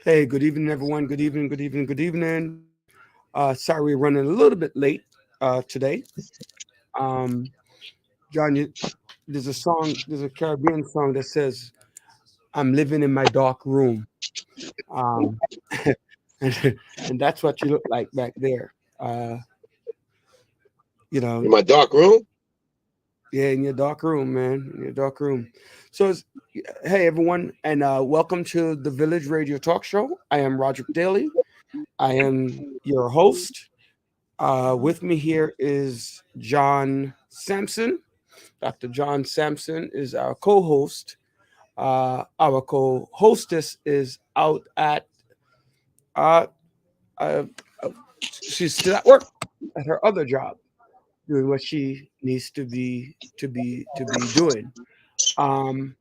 Hey, good evening, everyone. Good evening, good evening, good evening. Sorry, we're running a little bit late today. Um, John, there's a Caribbean song that says, I'm living in my dark room. Um, and, and that's what you look like back there. You know, In my dark room? yeah, in your dark room, man, in your dark room. So, hey, everyone, and welcome to the Village Radio Talk Show. I am Roderick Daly. I am your host. With me here is John Sampson. Dr. John Sampson is our co host. Our co hostess is out at, uh, uh, uh, she's still at work at her other job, doing what she needs to be doing. Um,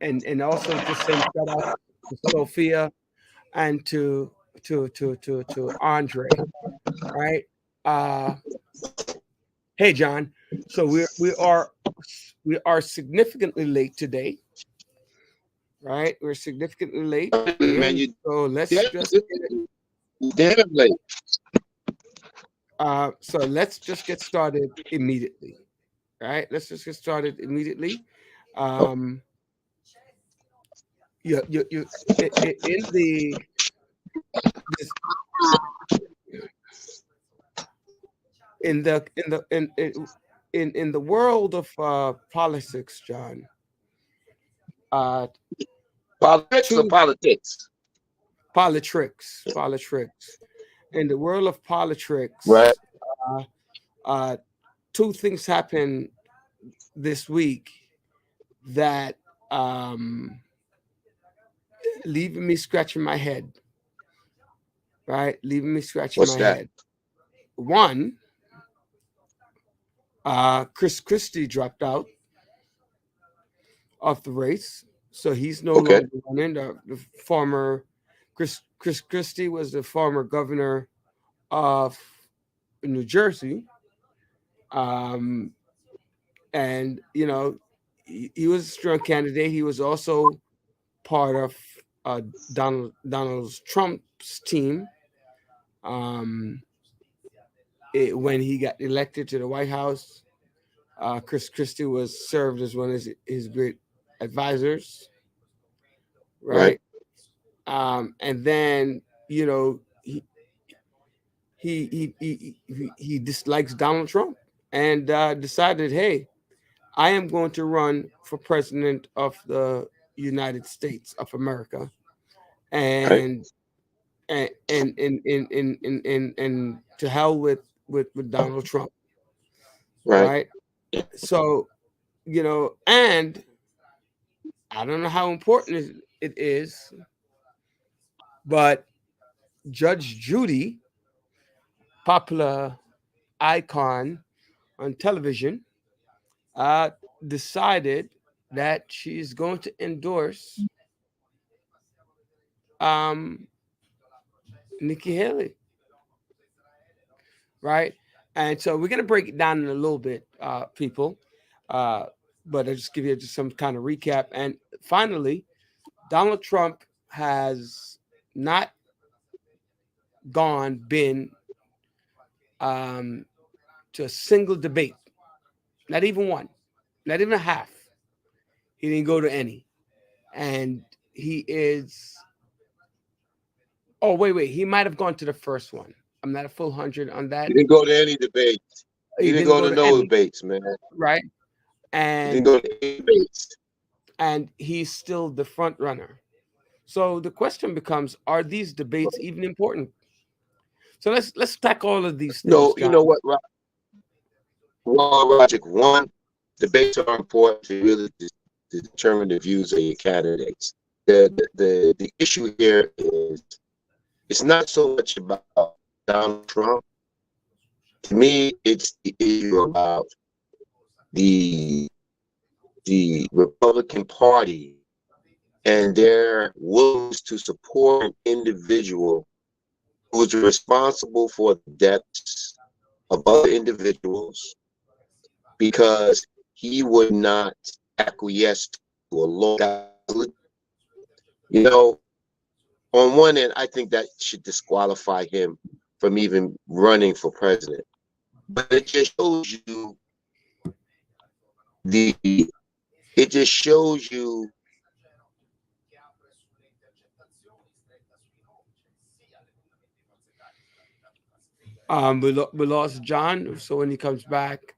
and also just saying shout out to Sophia and to Andre, right? Uh, Hey, John. So we are significantly late today, right? We're significantly late, Man, and you so let's damn, just damn late. let's just get started immediately, right? Let's just get started immediately. Um, you in the this in the world of politics, John. Uh, Politics or two politics? politics. In the world of Right. politics, uh, uh, two things happened this week that leaving me scratching my head, right? Leaving me scratching What's my that? head. One, Chris Christie dropped out of the race, so he's no Okay. longer running. The former Chris Christie was the former governor of New Jersey, um, and he was a strong candidate. He was also part of Donald Trump's team um, when he got elected to the White House. Chris Christie was served as one of his great advisors, Right. right? And then he dislikes Donald Trump and decided, hey, I am going to run for president of the United States of America, Right. and and to hell with Donald Trump, Right. right? So and I don't know how important it is, but Judge Judy, popular icon on television, uh, decided that she's going to endorse um, Nikki Haley, right? And so we're going to break it down in a little bit, people. Uh, but I'll just give you just some kind of recap. And finally, Donald Trump has not been um, to a single debate, not even one, not even a half. He didn't go to any. And he is, oh, wait, he might have gone to the first one. I'm not a full 100 on He that. didn't go to any debates. He He didn't didn't go go to to no any, debates, man. right? He didn't And go to any debates. he's still the front runner. So the question becomes: are these debates even important? So let's tackle all of these things, No, you know John. what, Roger? One, debates are important to really to determine the views of your candidates. The issue here is it's not so much about Donald Trump. To me, it's the issue about the the Republican Party and their willingness to support an individual who is responsible for the deaths of other individuals because he would not acquiesce to a law You know, on one end, I think that should disqualify him from even running for president. But it just shows you the it just shows you we lost John, so when he comes back,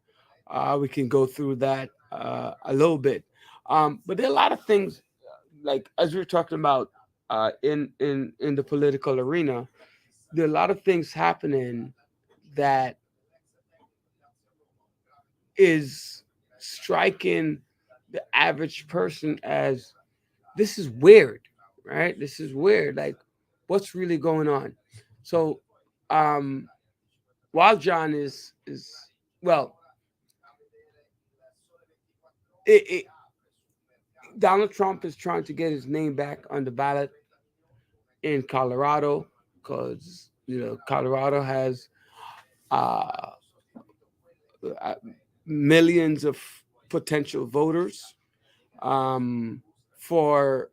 we can go through that a little bit. But there are a lot of things, like as we were talking about in the political arena. There are a lot of things happening that is striking the average person as this is weird, right? This is weird. Like, what's really going on? So, um, while John is well, it Donald Trump is trying to get his name back on the ballot in Colorado because Colorado has uh, uh, millions of potential voters um, for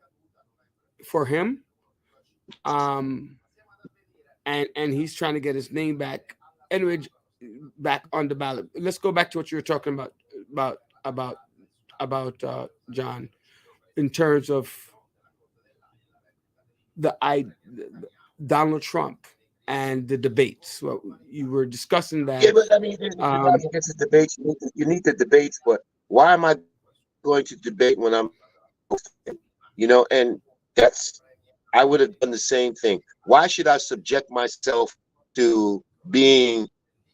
him, um, and he's trying to get his name back. Anyway, back on the ballot. Let's go back to what you were talking about about John in terms of the I Donald Trump and the debates. Well, you were discussing yeah, that. but I mean, Roger gets the debates. You need the debates, but why am I going to debate when I'm, and that's I would have done the same thing. Why should I subject myself to being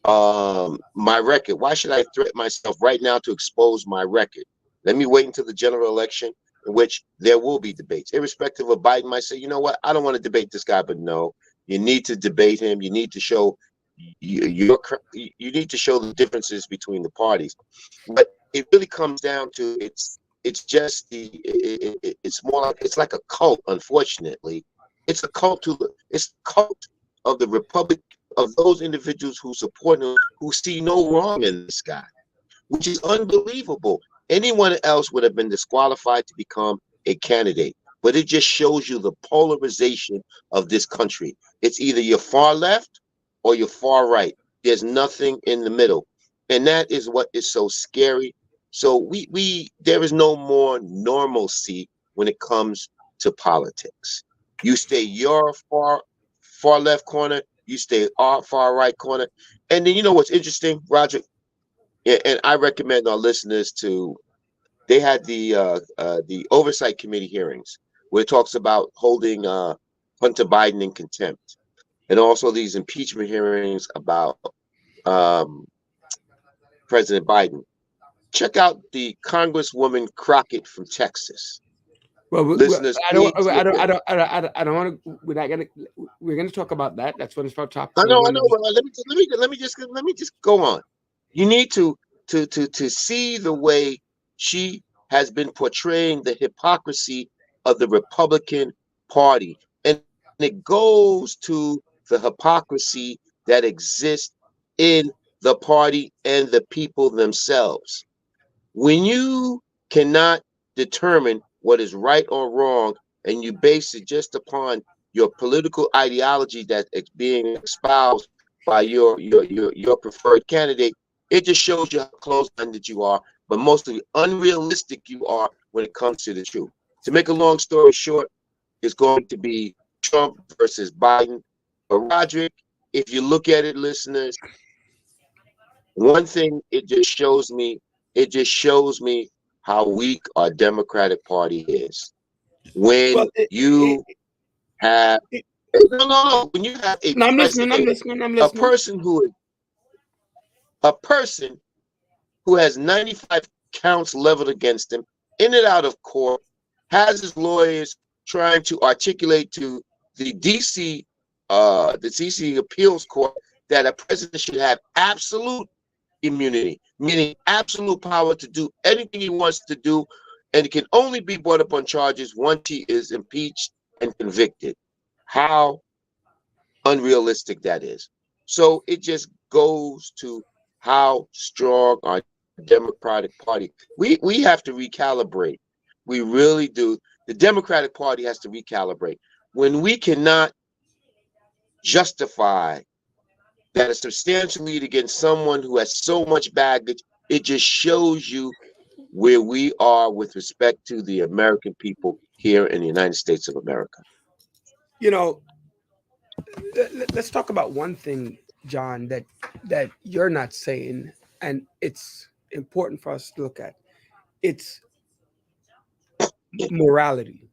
my record? Why should I threaten myself right now to expose my record? Let me wait until the general election, in which there will be debates. Irrespective of Biden might say, you know what, I don't want to debate this guy, but no, you need to debate him. You need to show you need to show the differences between the parties. But it really comes down to it's just it's more like it's like a cult. Unfortunately, it's a cult it's a cult of the republic, of those individuals who support him, who see no wrong in this guy, which is unbelievable. Anyone else would have been disqualified to become a candidate, but it just shows you the polarization of this country. It's either you're far left or you're far right. There's nothing in the middle, and that is what is so scary. So we there is no more normalcy when it comes to politics. You stay your far left corner, you stay our far right corner. And then you know what's interesting, Roger? And I recommend our listeners to, they had the oversight committee hearings where it talks about holding Hunter Biden in contempt, and also these impeachment hearings about um, President Biden. Check out the Congresswoman Crockett from Texas. Well, Listeners, I don't, please look at. I don't want to. We're not gonna. We're gonna talk about that. That's what it's about. Top. I know, but let me just go on. You need to see the way she has been portraying the hypocrisy of the Republican Party, and it goes to the hypocrisy that exists in the party and the people themselves. When you cannot determine what is right or wrong, and you base it just upon your political ideology that is being espoused by your preferred candidate, it just shows you how close-minded you are, but mostly unrealistic you are when it comes to the truth. To make a long story short, it's going to be Trump versus Biden. But Roderick, if you look at it, listeners, one thing it just shows me how weak our Democratic Party is. When Well, you have no, when you have a no, I'm listening. I'm president, listening. I'm a listening. person who has 95 counts leveled against him, in and out of court, has his lawyers trying to articulate to the DC appeals court that a president should have absolute immunity, meaning absolute power to do anything he wants to do, and it can only be brought up on charges once he is impeached and convicted. How unrealistic that is. So it just goes to how strong our Democratic Party. We have to recalibrate. We really do. The Democratic Party has to recalibrate. When we cannot justify that a substantial lead against someone who has so much baggage, it just shows you where we are with respect to the American people here in the United States of America. You know, let's talk about one thing, John, that you're not saying, and it's important for us to look at. It's morality.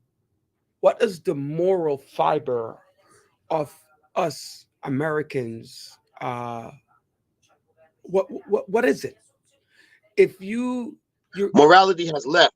What is the moral fiber of us Americans? What is it? If you morality has left.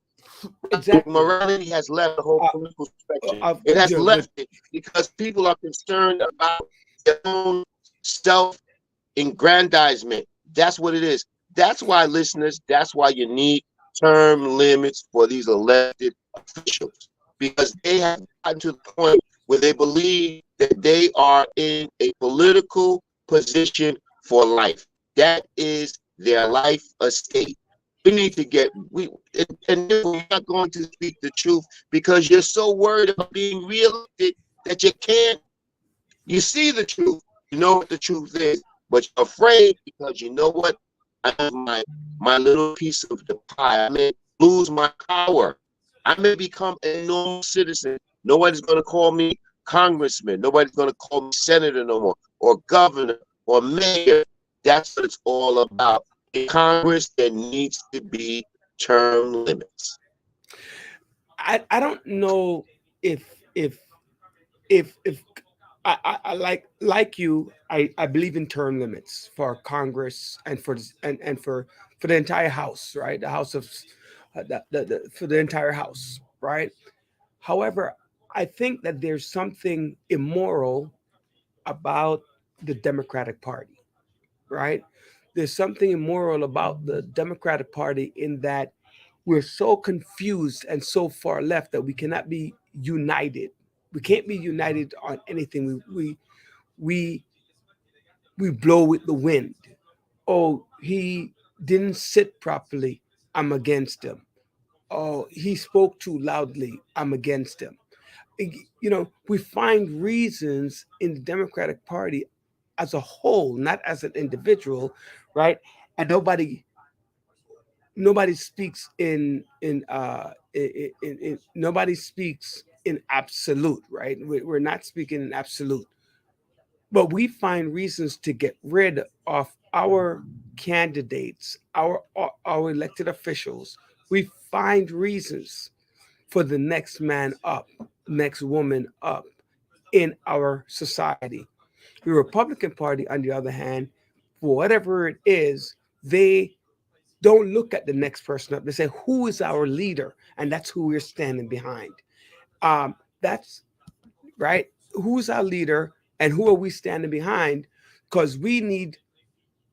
Exactly. Morality has left the whole political spectrum. It has left it because people are concerned about their own self-aggrandizement. That's what it is. That's why, listeners, that's why you need term limits for these elected officials, because they have gotten to the point where they believe that they are in a political position for life. That is their life estate. We need to get and we're not going to speak the truth because you're so worried about being reelected that you can't. You see the truth, you know what the truth is, but you're afraid because you know what? I have my little piece of the pie. I may lose my power. I may become a normal citizen. Nobody's going to call me congressman. Nobody's going to call me senator no more, or governor, or mayor. That's what it's all about. In Congress, there needs to be term limits. I don't know if I like you, I believe in term limits for Congress and for the entire House, right? The House of for the entire House, right? However, I think that there's something immoral about the Democratic Party, right? There's something immoral about the Democratic Party in that we're so confused and so far left that we cannot be united. We can't be united on anything. We we blow with the wind. Oh, he didn't sit properly. I'm against him. Oh, he spoke too loudly. I'm against him. You know, we find reasons in the Democratic Party as a whole, not as an individual, right? And nobody speaks in nobody speaks in absolute, right? We're not speaking in absolute, but we find reasons to get rid of our candidates, our elected officials. We find reasons for the next man up, next woman up in our society. The Republican Party, on the other hand, for whatever it is, they don't look at the next person up. They say, who is our leader? And that's who we're standing behind. That's right. Who's our leader and who are we standing behind? Because we need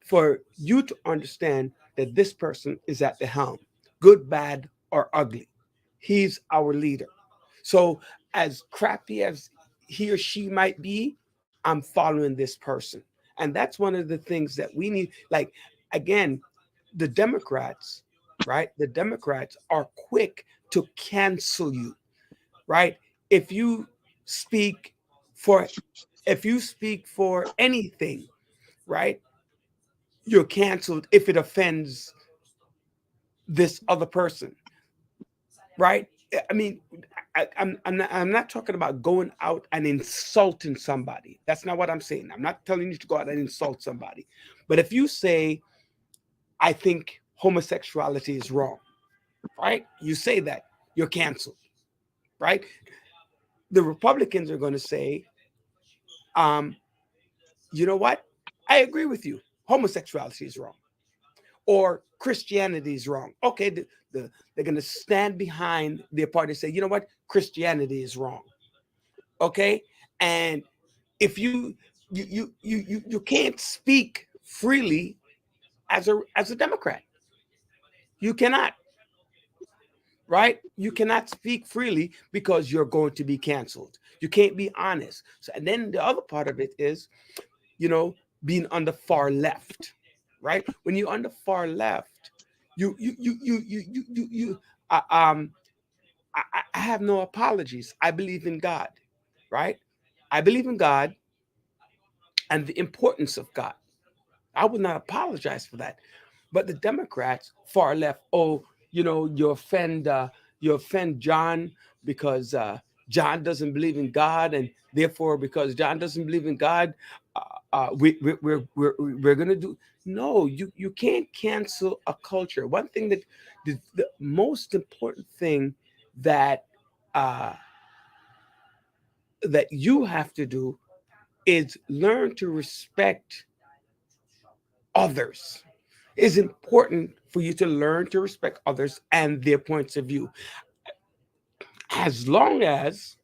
for you to understand that this person is at the helm, good, bad, or ugly. He's our leader. So, as crappy as he or she might be, I'm following this person. And that's one of the things that we need. Like, again, the Democrats, right? The Democrats are quick to cancel you, right? If you speak for if you speak for anything, right? You're canceled if it offends this other person, right? I mean, I'm not talking about going out and insulting somebody. That's not what I'm saying. I'm not telling you to go out and insult somebody. But if you say, I think homosexuality is wrong, right? You say that, you're canceled, right? The Republicans are going to say, you know what? I agree with you. Homosexuality is wrong. Or Christianity is wrong. Okay, they're going to stand behind their party and say, you know what? Christianity is wrong. Okay? And if you can't speak freely as a Democrat. You cannot. Right? You cannot speak freely because you're going to be canceled. You can't be honest. So, and then the other part of it is, you know, being on the far left, right? When you're on the far left, you uh, um, I have no apologies. I believe in God, right? I believe in God and the importance of God. I would not apologize for that. But the Democrats, far left, oh, you offend John because John doesn't believe in God, and therefore, because John doesn't believe in God, we're gonna do. No, you can't cancel a culture. One thing that the most important thing that that you have to do is learn to respect others. It's important for you to learn to respect others and their points of view. As long as,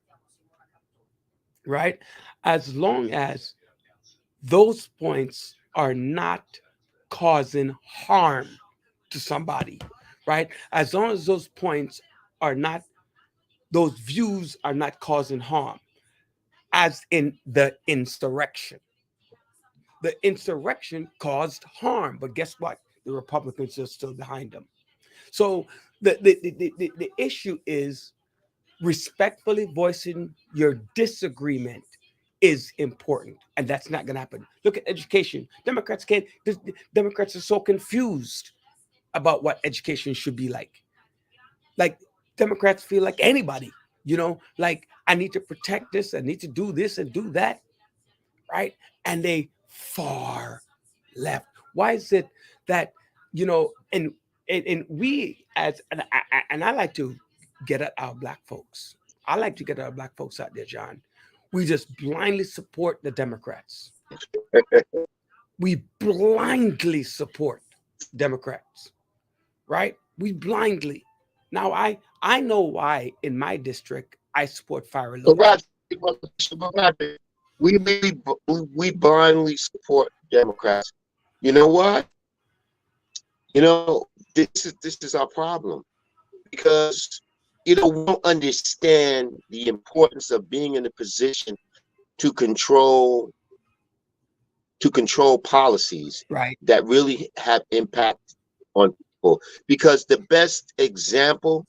right, as long as those points are not causing harm to somebody, right? As long as those points are not, those views are not causing harm, as in the insurrection. The insurrection caused harm, but guess what? The Republicans are still behind them. So the issue is respectfully voicing your disagreement is important, and that's not going to happen. Look at education. Democrats are so confused about what education should be like. Like, Democrats feel like anybody, like, I need to protect this, I need to do this and do that, right? And they far left. Why is it that, and we and I like to get at our black folks. I like to get our black folks out there, John. We just blindly support the Democrats. We blindly support Democrats, right? We blindly. Now, I know why in my district I support Farrell. We blindly support Democrats. You know what? This is our problem, because we don't understand the importance of being in a position to control policies, right, that really have impact on people. Because the best example,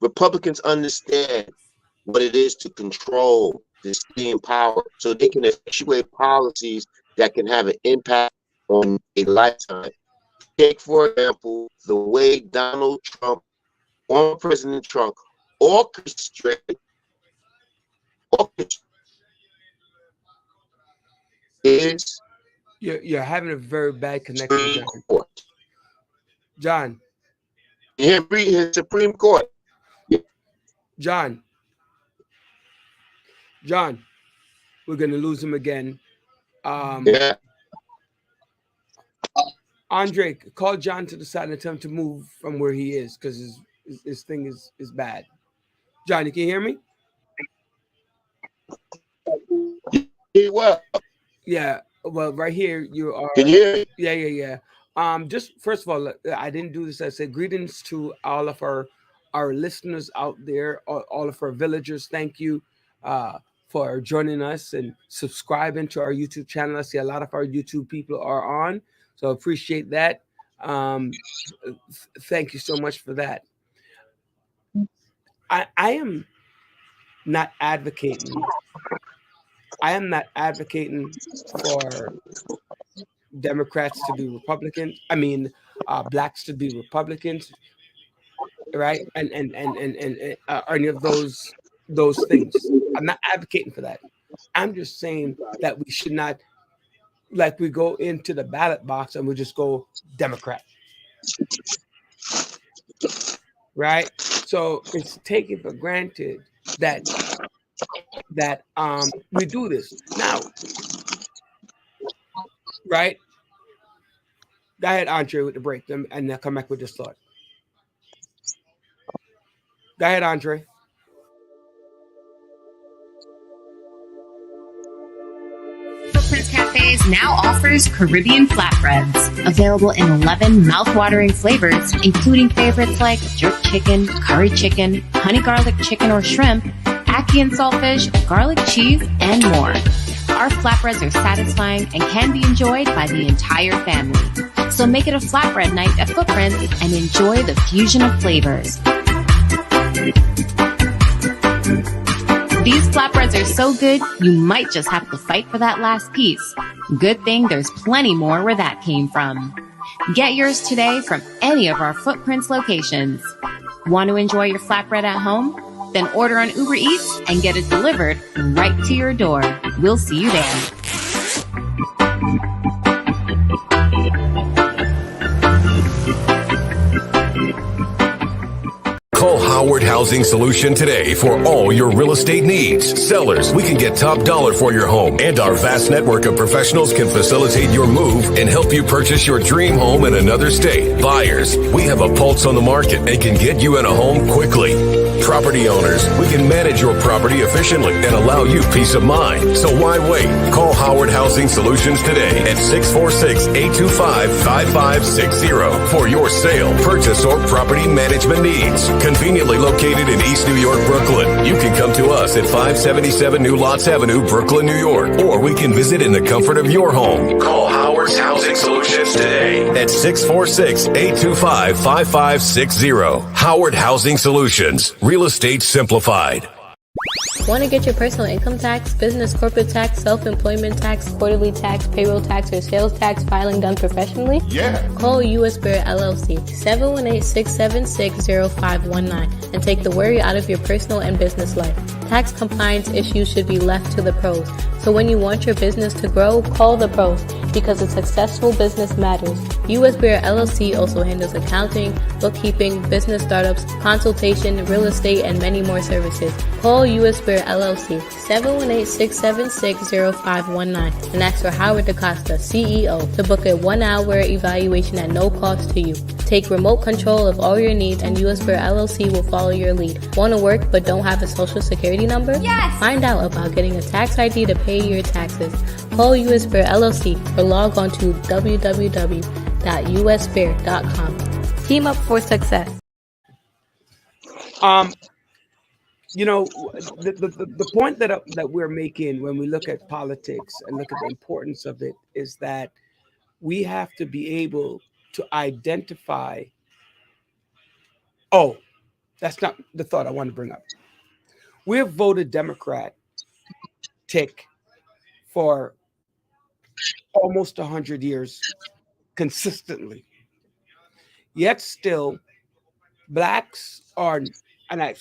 Republicans understand what it is to control the city in power, so they can effectuate policies that can have an impact on a lifetime. Take, for example, the way Donald Trump, former President Trump, orchestrated is. You're having a very bad connection, John. His Supreme Court. John, we're gonna lose him again. Yeah. Andre, call John to the side and tell him to move from where he is, because his thing is bad. John, you can hear me? Well. Yeah. Well, right here you are. Can you hear me? Yeah. Just first of all, I didn't do this. I said greetings to all of our listeners out there, all of our villagers. Thank you for joining us and subscribing to our YouTube channel. I see a lot of our YouTube people are on, so appreciate that. Thank you so much for that. I am not advocating. I am not advocating for Democrats to be Republicans. I mean, blacks to be Republicans, right? And any of those things. I'm not advocating for that. I'm just saying that we should not, like, we go into the ballot box and we just go Democrat, right? So it's taken for granted that we do this now, right? Go ahead, Andre, with the break, and then come back with this thought. Go ahead, Andre. Footprints Cafes now offers Caribbean flatbreads, available in 11 mouthwatering flavors, including favorites like jerk chicken, curry chicken, honey garlic chicken or shrimp, ackee and saltfish, garlic cheese, and more. Our flatbreads are satisfying and can be enjoyed by the entire family. So make it a flatbread night at Footprints and enjoy the fusion of flavors. These flatbreads are so good, you might just have to fight for that last piece. Good thing there's plenty more where that came from. Get yours today from any of our Footprints locations. Want to enjoy your flatbread at home? Then order on Uber Eats and get it delivered right to your door. We'll see you there. Call Howard Housing Solution today for all your real estate needs. Sellers, we can get top dollar for your home, and our vast network of professionals can facilitate your move and help you purchase your dream home in another state. Buyers, we have a pulse on the market and can get you in a home quickly. Property owners, we can manage your property efficiently and allow you peace of mind. So why wait? Call Howard Housing Solutions today at 646-825-5560 for your sale, purchase, or property management needs. Conveniently located in East New York, Brooklyn. You can come to us at 577 New Lots Avenue, Brooklyn, New York, or we can visit in the comfort of your home. Call Howard's Housing Solutions today at 646-825-5560. Howard Housing Solutions. Real estate simplified. Want to get your personal income tax, business corporate tax, self-employment tax, quarterly tax, payroll tax, or sales tax filing done professionally? Yeah. Call U.S. Bear LLC, 718-676-0519, and take the worry out of your personal and business life. Tax compliance issues should be left to the pros. So when you want your business to grow, call the pros, because a successful business matters. U.S. Bear LLC also handles accounting, bookkeeping, business startups, consultation, real estate, and many more services. Call U.S. Bear LLC, 718-676-0519, and ask for Howard DaCosta, CEO, to book a 1-hour evaluation at no cost to you. Take remote control of all your needs, and U.S. Bear LLC will follow your lead. Want to work but don't have a social security number? Yes! Find out about getting a tax ID to pay your taxes. Call U.S. Bear LLC or log on to www.usbear.com. Team up for success. You know, the point that we're making when we look at politics and look at the importance of it is that we have to be able to identify. Oh, that's not the thought I want to bring up. We've voted Democratic for almost 100 years consistently. Yet still, blacks are, and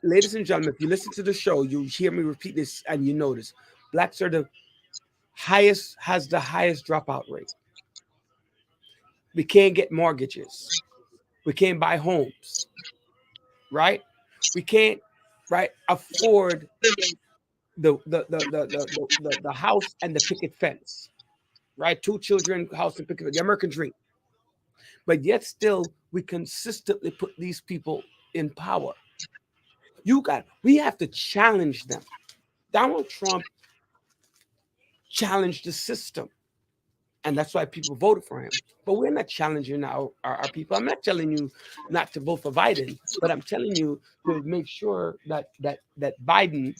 ladies and gentlemen, if you listen to the show, you hear me repeat this and you notice, blacks are the highest dropout rate. We can't get mortgages. We can't buy homes, right? We can't, right, afford the house and the picket fence, right? 2 children, house and picket fence, the American dream. But yet still, we consistently put these people in power. We have to challenge them. Donald Trump challenged the system, and that's why people voted for him. But we're not challenging our people. I'm not telling you not to vote for Biden, but I'm telling you to make sure that Biden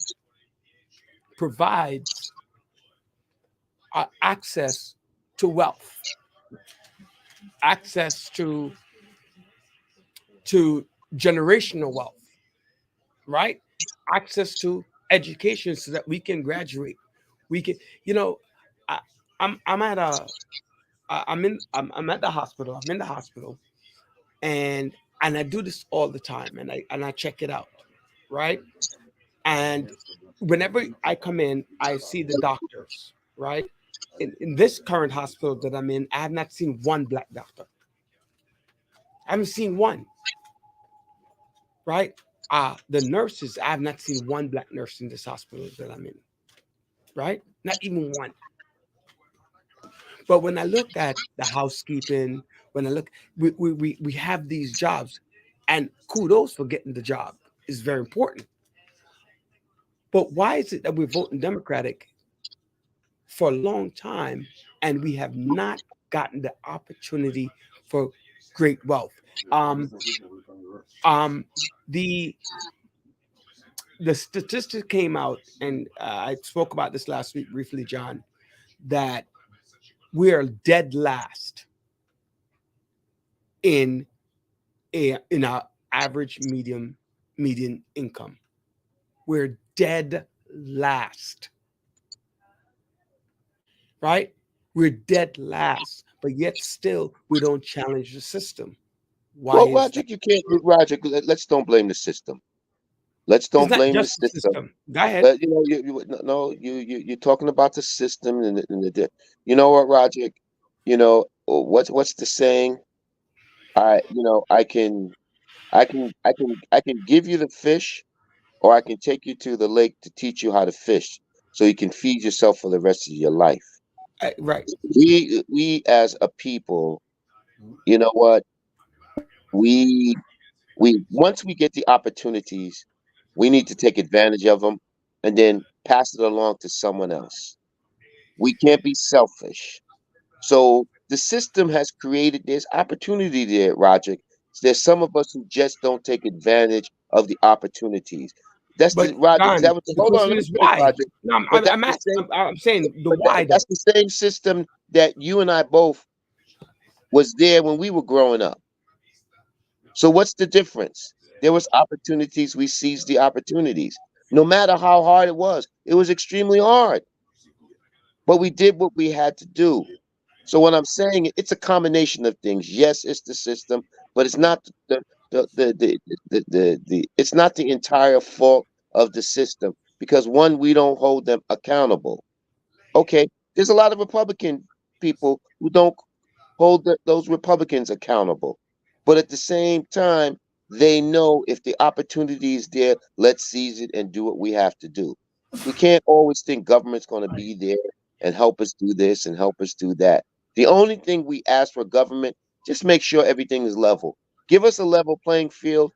provides access to wealth, access to generational wealth, right? Access to education so that we can graduate. We can, I'm at the hospital. I'm in the hospital, and I do this all the time, and I check it out, right? And whenever I come in, I see the doctors, right? In this current hospital that I'm in, I have not seen one black doctor. I haven't seen one, right? The nurses, I have not seen one black nurse in this hospital that I'm in, right? Not even one. But when I look at the housekeeping, when I look, we have these jobs, and kudos for getting the job is very important. But why is it that we're voting Democratic for a long time and we have not gotten the opportunity for great wealth? The statistic came out, and I spoke about this last week briefly, John, that we are dead last in our average median income. We're dead last. Right? We're dead last, but yet still we don't challenge the system. Why Well, is Roger, that? you can't, Roger. Let's don't blame the system. Let's It's don't not blame the just the system. system. Go ahead. You know, you're talking about the system you know what, Roger? You know what's the saying? I can give you the fish, or I can take you to the lake to teach you how to fish, so you can feed yourself for the rest of your life. Right. We as a people, you know what? We once we get the opportunities, we need to take advantage of them and then pass it along to someone else. We can't be selfish. So the system has created there's opportunity there, Roger. There's some of us who just don't take advantage of the opportunities. That's the But Roger. Is John, that what? the Hold on, question let me is finish, why? Roger. No, I'm, But I'm, that's I'm the asking. same. I'm saying the But why though. that's the same system that you and I both was there when we were growing up. So what's the difference? There was opportunities. We seized the opportunities. No matter how hard it was extremely hard, but we did what we had to do. So what I'm saying, it's a combination of things. Yes, it's the system, but it's not it's not the entire fault of the system, because one, we don't hold them accountable. Okay, there's a lot of Republican people who don't hold those Republicans accountable, but at the same time, they know if the opportunity is there, let's seize it and do what we have to do. We can't always think government's going to be there and help us do this and help us do that. The only thing we ask for government, just make sure everything is level. Give us a level playing field.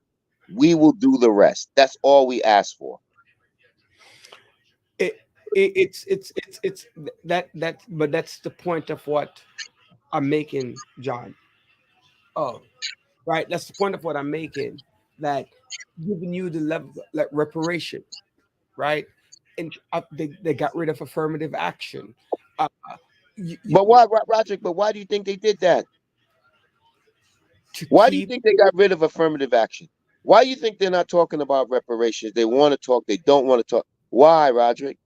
We will do the rest. That's all we ask for. It, it's that. But that's the point of what I'm making, John. Oh, right. That's the point of what I'm making. That giving you the level like reparation, right? And they got rid of affirmative action. Uh, you, you, But you- why, Roger? But why do you think they did that? to Why do you keep think they got rid of affirmative action? Why do you think they're not talking about reparations? They want to talk. They don't want to talk. Why, Roderick?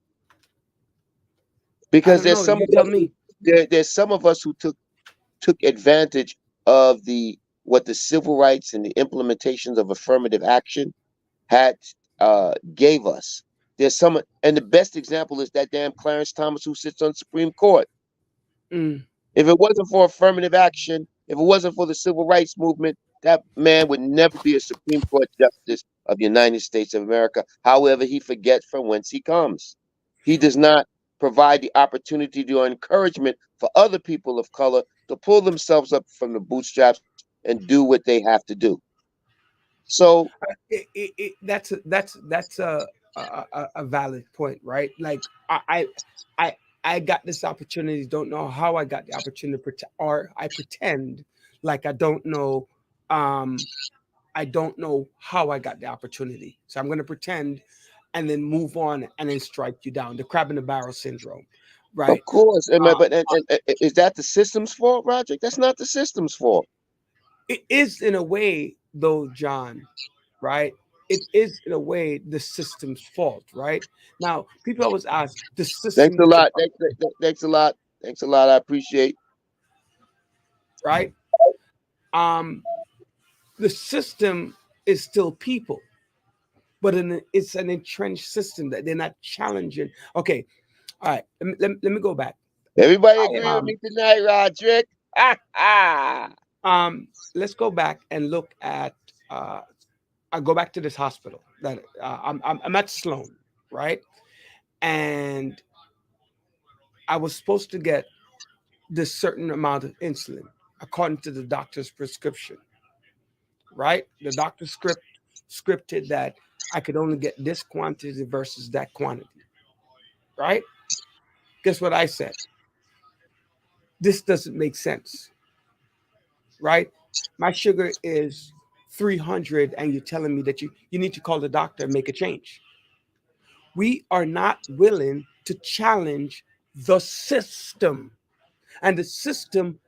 I Because don't know. You tell me. there's some of us who took advantage of the what the civil rights and the implementations of affirmative action had gave us. There's some, and the best example is that damn Clarence Thomas who sits on the Supreme Court. Mm. If it wasn't for affirmative action, if it wasn't for the civil rights movement, that man would never be a Supreme Court justice of the United States of America. However, he forgets from whence he comes. He does not provide the opportunity or encouragement for other people of color to pull themselves up from the bootstraps and do what they have to do. So, That's a valid point, right? Like I I got this opportunity. Don't know how I got the opportunity, or I pretend like I don't know. Um, I don't know how I got the opportunity, so I'm going to pretend and then move on and then strike you down. The crab in the barrel syndrome, of right? course, Uh, but is that the system's fault, Roger? That's not the system's fault. it is in a way, though, John, right? It is in a way the system's fault, right? Now, people always ask the Thanks system a that you're lot. Thanks a lot. Thanks a lot. I appreciate. right. Um, the system is still people, but it's an entrenched system that they're not challenging. Okay, all right. Let me go back. Everybody I, agree with me tonight, Roderick? let's go back and look at. I go back to this hospital that I'm at Sloan, right? And I was supposed to get this certain amount of insulin according to the doctor's prescription, right? The doctor scripted that I could only get this quantity versus that quantity, right? Guess what I said? This doesn't make sense, right? My sugar is 300 and you're telling me that you need to call the doctor and make a change. We are not willing to challenge the system. And the system,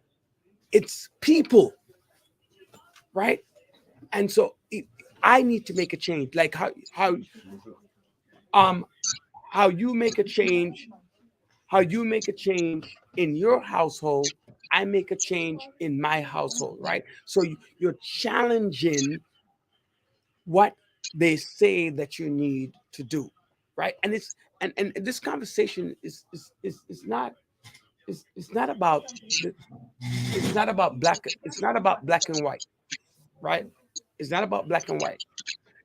it's people, right? And so I need to make a change. Like how How you make a change, in your household, I make a change in my household, right? So you're challenging what they say that you need to do, right? And it's and this conversation is not it's not about black and white, right? It's not about black and white.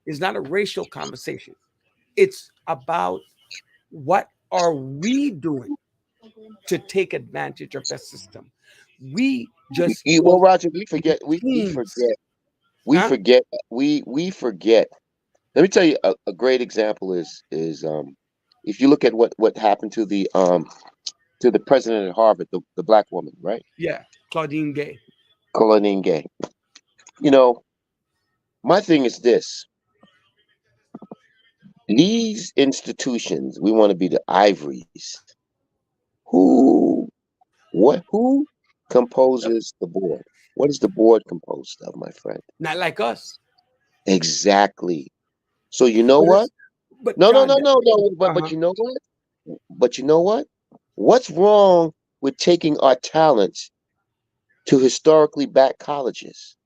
It's not a racial conversation. It's about what are we doing to take advantage of that system. We just Well, Roger, we forget. Huh? We forget. Let me tell you a great example is if you look at what happened to the president at Harvard, the black woman, right? Yeah, Claudine Gay. Claudine Gay. You know, my thing is this: these institutions, we want to be the ivories. Who composes the board? What is the board composed of, my friend? Not like us. Exactly. So you know But what? but No, no, John, no, no, no. But uh-huh. you know what? But you know what? What's wrong with taking our talents to historically black colleges?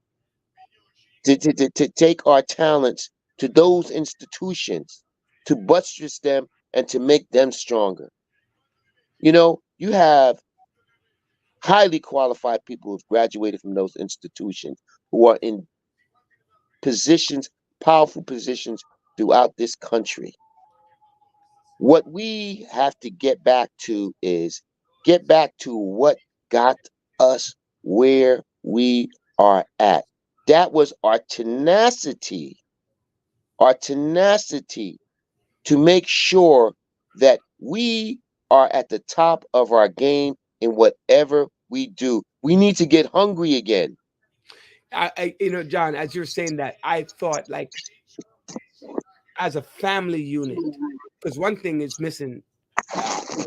To take our talents to those institutions, to buttress them and to make them stronger. You know, you have highly qualified people who've graduated from those institutions who are in positions, powerful positions throughout this country. What we have to get back to is get back to what got us where we are at. That was our tenacity to make sure that we are at the top of our game in whatever we do. We need to get hungry again. John, as you're saying that, I thought like as a family unit, because one thing is missing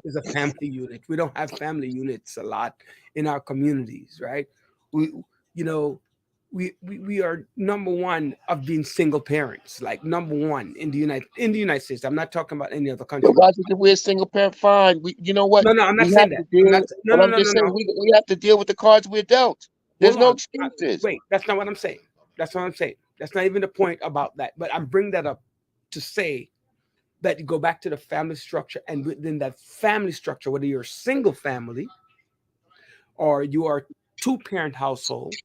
is a family unit. We don't have family units a lot in our communities, right? We, you know, we are number one of being single parents, like number one in the United States. I'm not talking about any other country. But if we're a single parent, fine. You know what? No, I'm not We saying have to that. deal. No, But no, I'm no, just no, saying no. we have to deal with the cards we're dealt. There's Hold no on. excuses. Wait, that's not what I'm saying. That's not what I'm saying. That's not even the point about that. But I'm bringing that up to say that you go back to the family structure, and within that family structure, whether you're a single family or you are two-parent household,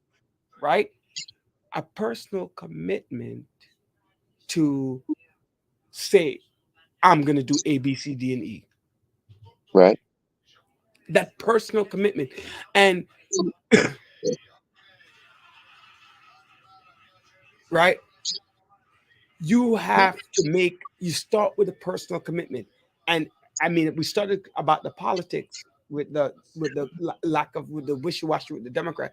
right? A personal commitment to say, I'm going to do A, B, C, D, and E. Right. That personal commitment. And, right, you have to start with a personal commitment. And I mean, we started about the politics with the lack of, with the wishy-washy with the Democrat.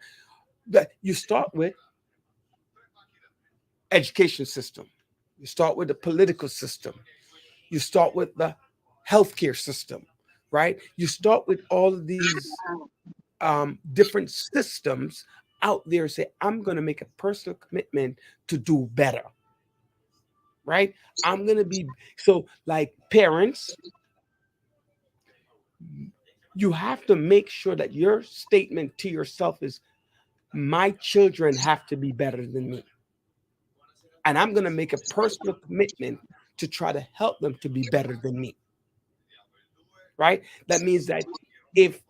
But you start with education system. You start with the political system. You start with the healthcare system, right? You start with all of these different systems out there. Say, I'm going to make a personal commitment to do better, right? I'm going to be so like parents. You have to make sure that your statement to yourself is, my children have to be better than me. And I'm going to make a personal commitment to try to help them to be better than me. Right? That means that if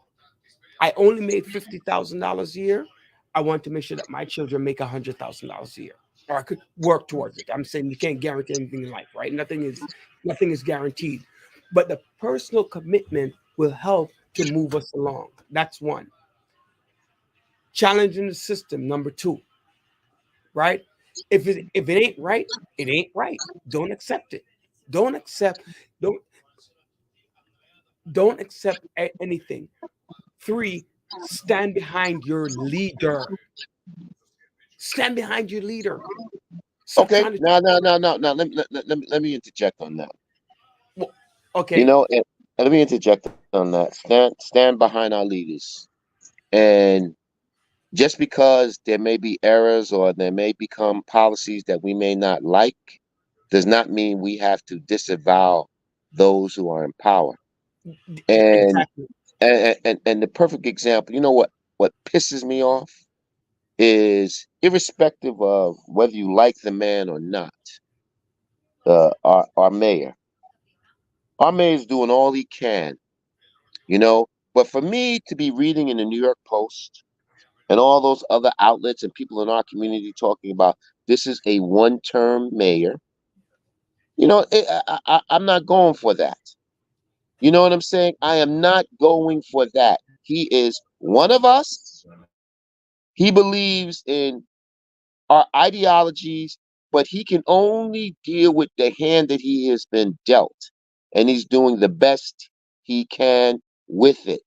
I only made $50,000 a year, I want to make sure that my children make $100,000 a year, or I could work towards it. I'm saying you can't guarantee anything in life, right? Nothing is guaranteed, but the personal commitment will help to move us along. That's one. Challenging the system, number two, right? If it ain't right, it ain't right. Don't accept it. Don't accept anything. Three, stand behind your leader. Stand behind your leader. Okay. No. Let me interject on that. Okay. You know, and let me interject on that. Stand behind our leaders. And just because there may be errors or there may become policies that we may not like, does not mean we have to disavow those who are in power. And Exactly. and the perfect example, you know what pisses me off is, irrespective of whether you like the man or not, our mayor. Our mayor's doing all he can, you know. But for me to be reading in the New York Post and all those other outlets and people in our community talking about this is a one-term mayor, you know, I'm not going for that. You know what I'm saying? I am not going for that. He is one of us. He believes in our ideologies, but he can only deal with the hand that he has been dealt. And he's doing the best he can with it.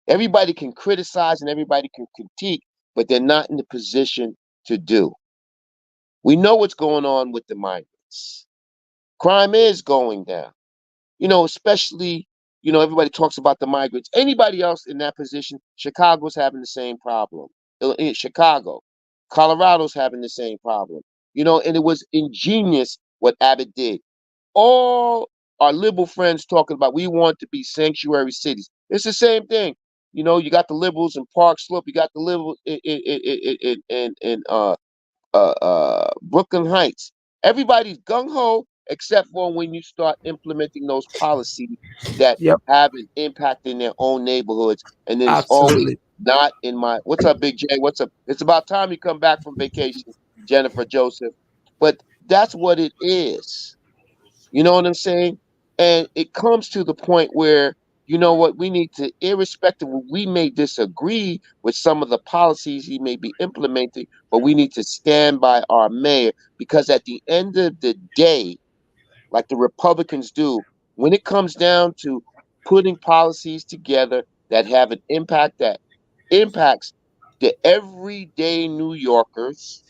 Everybody can criticize and everybody can critique, but they're not in the position to do. We know what's going on with the migrants. Crime is going down. You know, especially, you know, everybody talks about the migrants. Anybody else in that position, Chicago's having the same problem. In Chicago, Colorado's having the same problem. You know, and it was ingenious what Abbott did. All our liberal friends talking about we want to be sanctuary cities. It's the same thing. You know, you got the liberals in Park Slope, you got the liberals in Brooklyn Heights. Everybody's gung ho except for when you start implementing those policies that Yep. have an impact in their own neighborhoods, and then it's always Absolutely. not in my. What's up, Big J? What's up? It's about time you come back from vacation, Jennifer Joseph. But that's what it is. You know what I'm saying? And it comes to the point where, you know what, we need to, irrespective of, we may disagree with some of the policies he may be implementing, but we need to stand by our mayor, because at the end of the day, like the Republicans do, when it comes down to putting policies together that have an impact that impacts the everyday New Yorkers,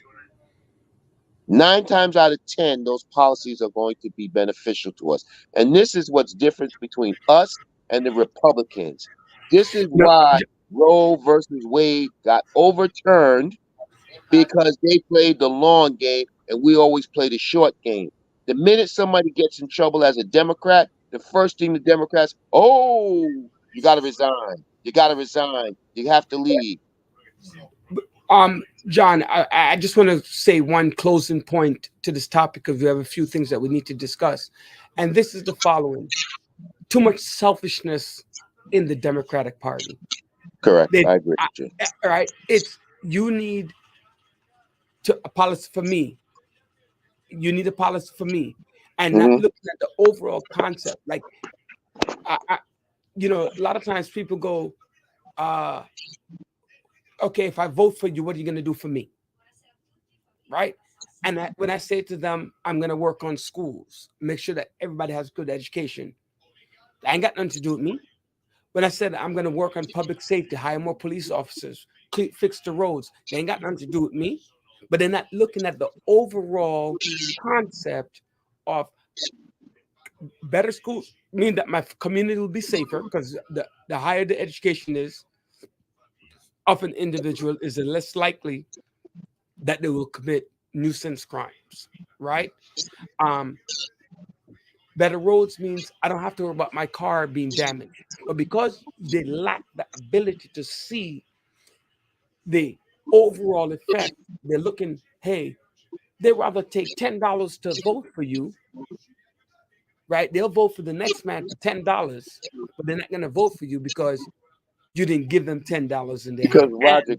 9 times out of 10, those policies are going to be beneficial to us. And this is what's different between us and the Republicans. This is No, why Roe versus Wade got overturned, because they played the long game and we always play the short game. The minute somebody gets in trouble as a Democrat, the first thing the Democrats, oh, you got to resign. You got to resign. You have to leave. John, I just want to say one closing point to this topic because we have a few things that we need to discuss. And this is the following: too much selfishness in the Democratic Party. Correct. They, I agree with you. all right. It's you need to a policy for me. You need a policy for me, and not Hmm. looking at the overall concept. Like, you know, a lot of times people go, uh, okay, if I vote for you, what are you going to do for me? Right? And when I say to them, I'm going to work on schools, make sure that everybody has good education, that ain't got nothing to do with me. When I said I'm going to work on public safety, hire more police officers, fix the roads, they ain't got nothing to do with me. But they're not looking at the overall concept of better schools, mean that my community will be safer, because the higher the education is of an individual, is the less likely that they will commit nuisance crimes, right? Um, better roads means I don't have to worry about my car being damaged. But because they lack the ability to see the overall effect, they're looking, hey, they rather take $10 to vote for you, right? They'll vote for the next man for $10, but they're not going to vote for you because you didn't give them $10 in their Because hand. And Roger,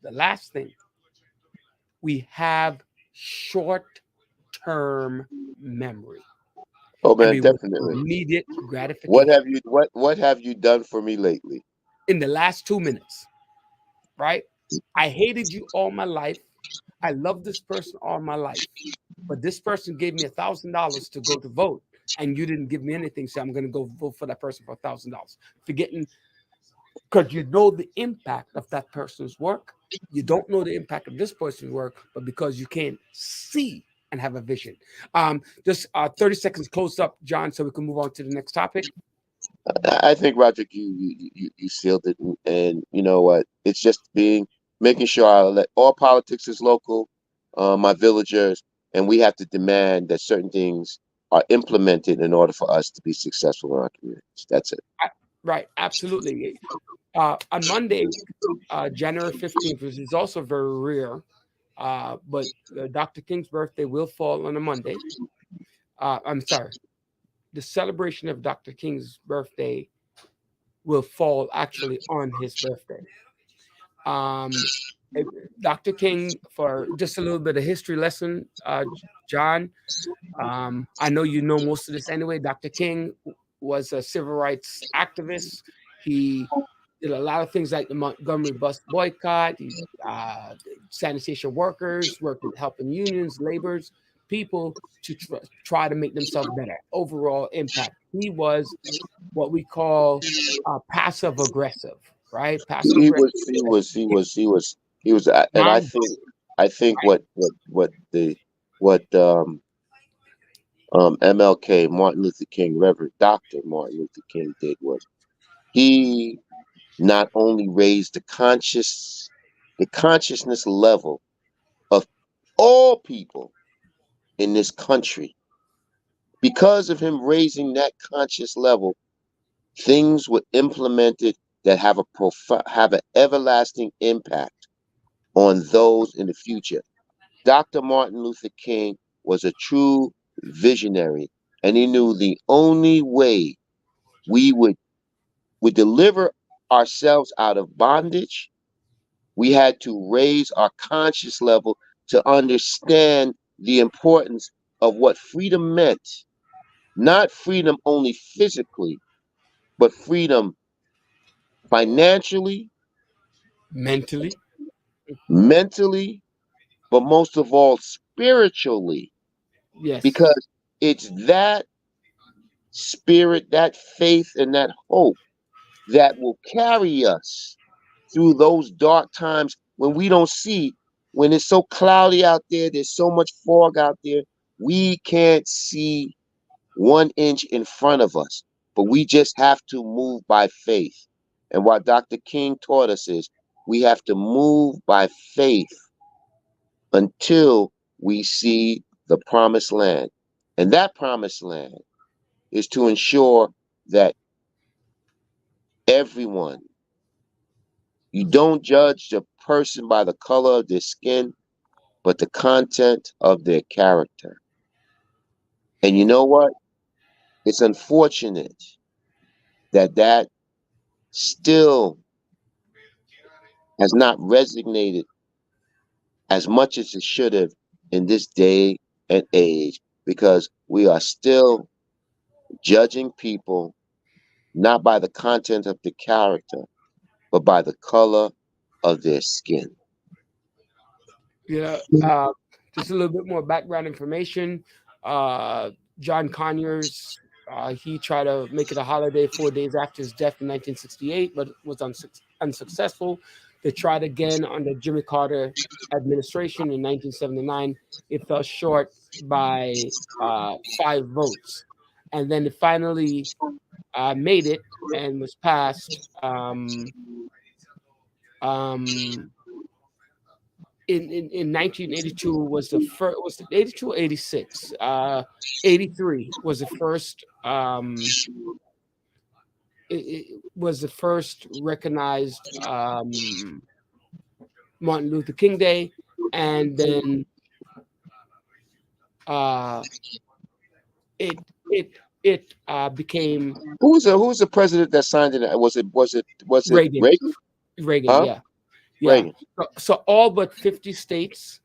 the last thing, we have short-term memory. oh And man, we want definitely. immediate What gratification have you what have you done for me lately? in the last 2 minutes, right? I hated you all my life. I loved this person all my life, but this person gave me $1,000 to go to vote, and you didn't give me anything, so I'm going to go vote for that person for $1,000. Forgetting, because you know the impact of that person's work. You don't know the impact of this person's work, but because you can't see and have a vision. Just 30 seconds close up, John, so we can move on to the next topic. I think, Roger, you sealed it, and you know what? It's just making sure I let all politics is local, my villagers, and we have to demand that certain things are implemented in order for us to be successful in our communities. That's it. Right, absolutely. On Monday, January 15th, which is also very rare, but Dr. King's birthday will fall on a Monday. I'm sorry, the celebration of Dr. King's birthday will fall actually on his birthday. Dr. King, for just a little bit of history lesson, John, I know you know most of this anyway. Dr. King was a civil rights activist. He did a lot of things like the Montgomery bus boycott, sanitation workers, worked with helping unions, laborers, people to try to make themselves better. Overall impact. He was what we call passive aggressive, right? Passive He aggressive. was, and I think what MLK, Martin Luther King, Reverend Dr. Martin Luther King did was he not only raised the consciousness level of all people in this country. Because of him raising that conscious level, things were implemented that have an everlasting impact on those in the future. Dr. Martin Luther King was a true visionary, and he knew the only way we would deliver ourselves out of bondage, we had to raise our conscious level to understand the importance of what freedom meant. Not freedom only physically, but freedom financially, Mentally, but most of all spiritually. yes. Because it's that spirit, that faith, and that hope that will carry us through those dark times when we don't see, when it's so cloudy out there, there's so much fog out there, we can't see 1 inch in front of us, but we just have to move by faith. And what Dr. King taught us is we have to move by faith until we see the promised land. And that promised land is to ensure that everyone, you don't judge the person by the color of their skin, but the content of their character. And you know what? It's unfortunate that still has not resonated as much as it should have in this day and age, because we are still judging people not by the content of the character, but by the color of their skin. Yeah, just a little bit more background information. John Conyers, he tried to make it a holiday 4 days after his death in 1968, but was unsuccessful. They tried again under Jimmy Carter administration in 1979. It fell short by 5 votes. And then it finally made it and was passed in 1982 was the first, was it 82 or 86? 83 was the first it was the first recognized Martin Luther King Day, and then it became Who was the president that signed it? Was it Reagan? Reagan, huh? yeah. Yeah. Reagan. So all but 50 states,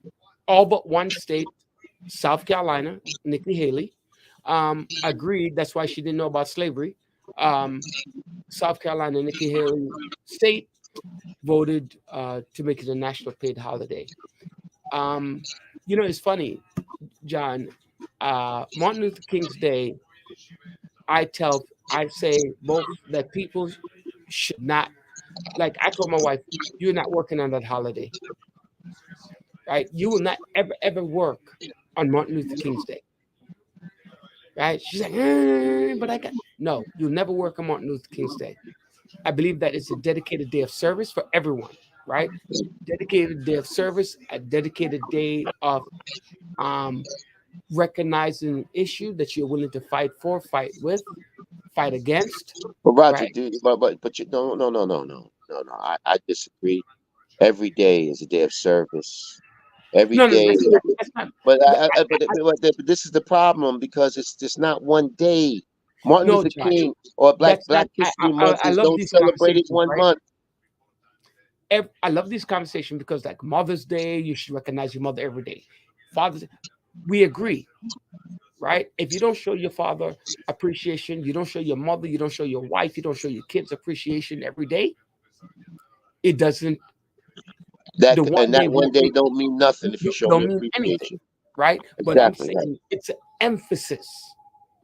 all but one state, South Carolina, Nikki Haley, agreed. That's why she didn't know about slavery. South Carolina, Nikki Haley state voted to make it a national paid holiday. You know, it's funny, John. Martin Luther King's Day, I say both that people should not, like I told my wife, you're not working on that holiday, right? You will not ever work on Martin Luther King's Day, right? She's like, but I got, no, you'll never work on Martin Luther King's Day. I believe that it's a dedicated day of service for everyone, right? Dedicated day of service, a dedicated day of recognizing an issue that you're willing to fight for, fight with, fight against. But Roger, Right? but you no. I disagree. Every day is a day of service. Every No, day, that's not. but But but this is the problem because it's just not one day. Martin no, Luther Josh, King or that's not. Black History Month I is love don't these celebrate it conversations, one right? month. I love this conversation because, like Mother's Day, you should recognize your mother every day. Father's, we agree, right? If you don't show your father appreciation, you don't show your mother, you don't show your wife, you don't show your kids appreciation every day. It doesn't. The one day That one won't day don't mean nothing if you show me don't mean anything, appreciation. right? But I'm Exactly right. saying it's an emphasis,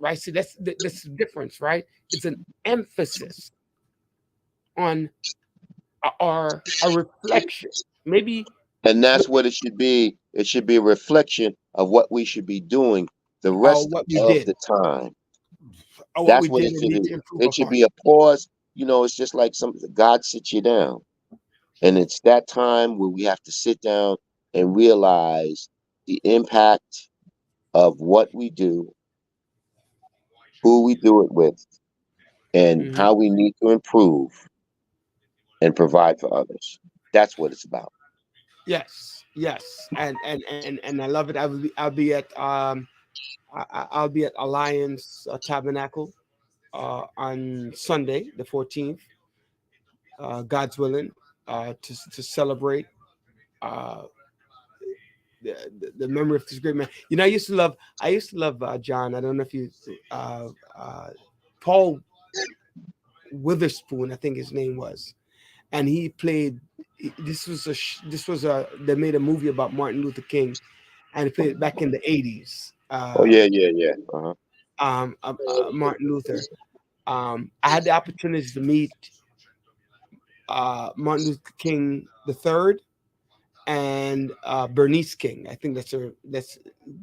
right? See, that's the difference, right? It's an emphasis on a reflection. Maybe And that's what it should be. It should be a reflection of what we should be doing the rest what we of did, the time. or what we That's what did it and should need be. to improve It should upon. be a pause. You know, it's just like God sits you down. And it's that time where we have to sit down and realize the impact of what we do, who we do it with, and Mhm. how we need to improve and provide for others. That's what it's about. Yes, and I love it. I'll be at I'll be at Alliance Tabernacle on Sunday, the 14th, God's willing, to celebrate uh, the memory of this great man. You know, I used to love John. I don't know if you, uh, Paul Witherspoon, I think his name was, and he played. This was a they made a movie about Martin Luther King, and he played it back in the 80s. Oh yeah. Uh-huh. Martin Luther. I had the opportunity to meet Martin Luther King the third and Bernice King. I think that's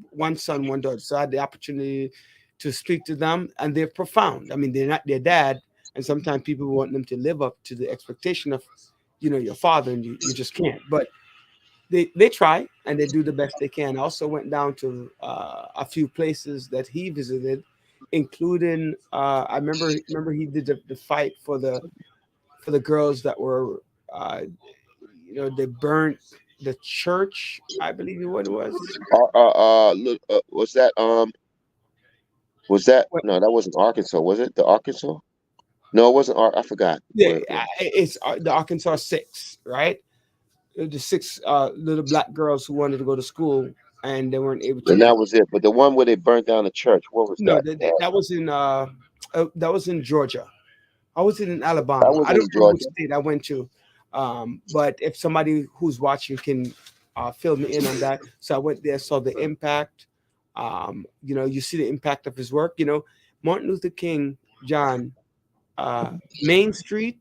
one son, one daughter. So I had the opportunity to speak to them, and they're profound. I mean, they're not their dad, and sometimes people want them to live up to the expectation of, your father, and you just can't. But they try and they do the best they can. I also went down to a few places that he visited, including I remember he did the fight for the girls that were they burnt the church, I believe what it was. Look, was that What- no? That wasn't Arkansas, was it? The Arkansas? No, it wasn't. I forgot Yeah, where it was. it's the Arkansas Six, right? The six little black girls who wanted to go to school and they weren't able And to. that was it. But the one where they burnt down the church, what was No, that? that was in Georgia. I was in That Alabama. was I in don't remember which Georgia. state I went to, but if somebody who's watching can fill me in on that. So I went there, saw the impact. You see the impact of his work. Martin Luther King, John, Main Street,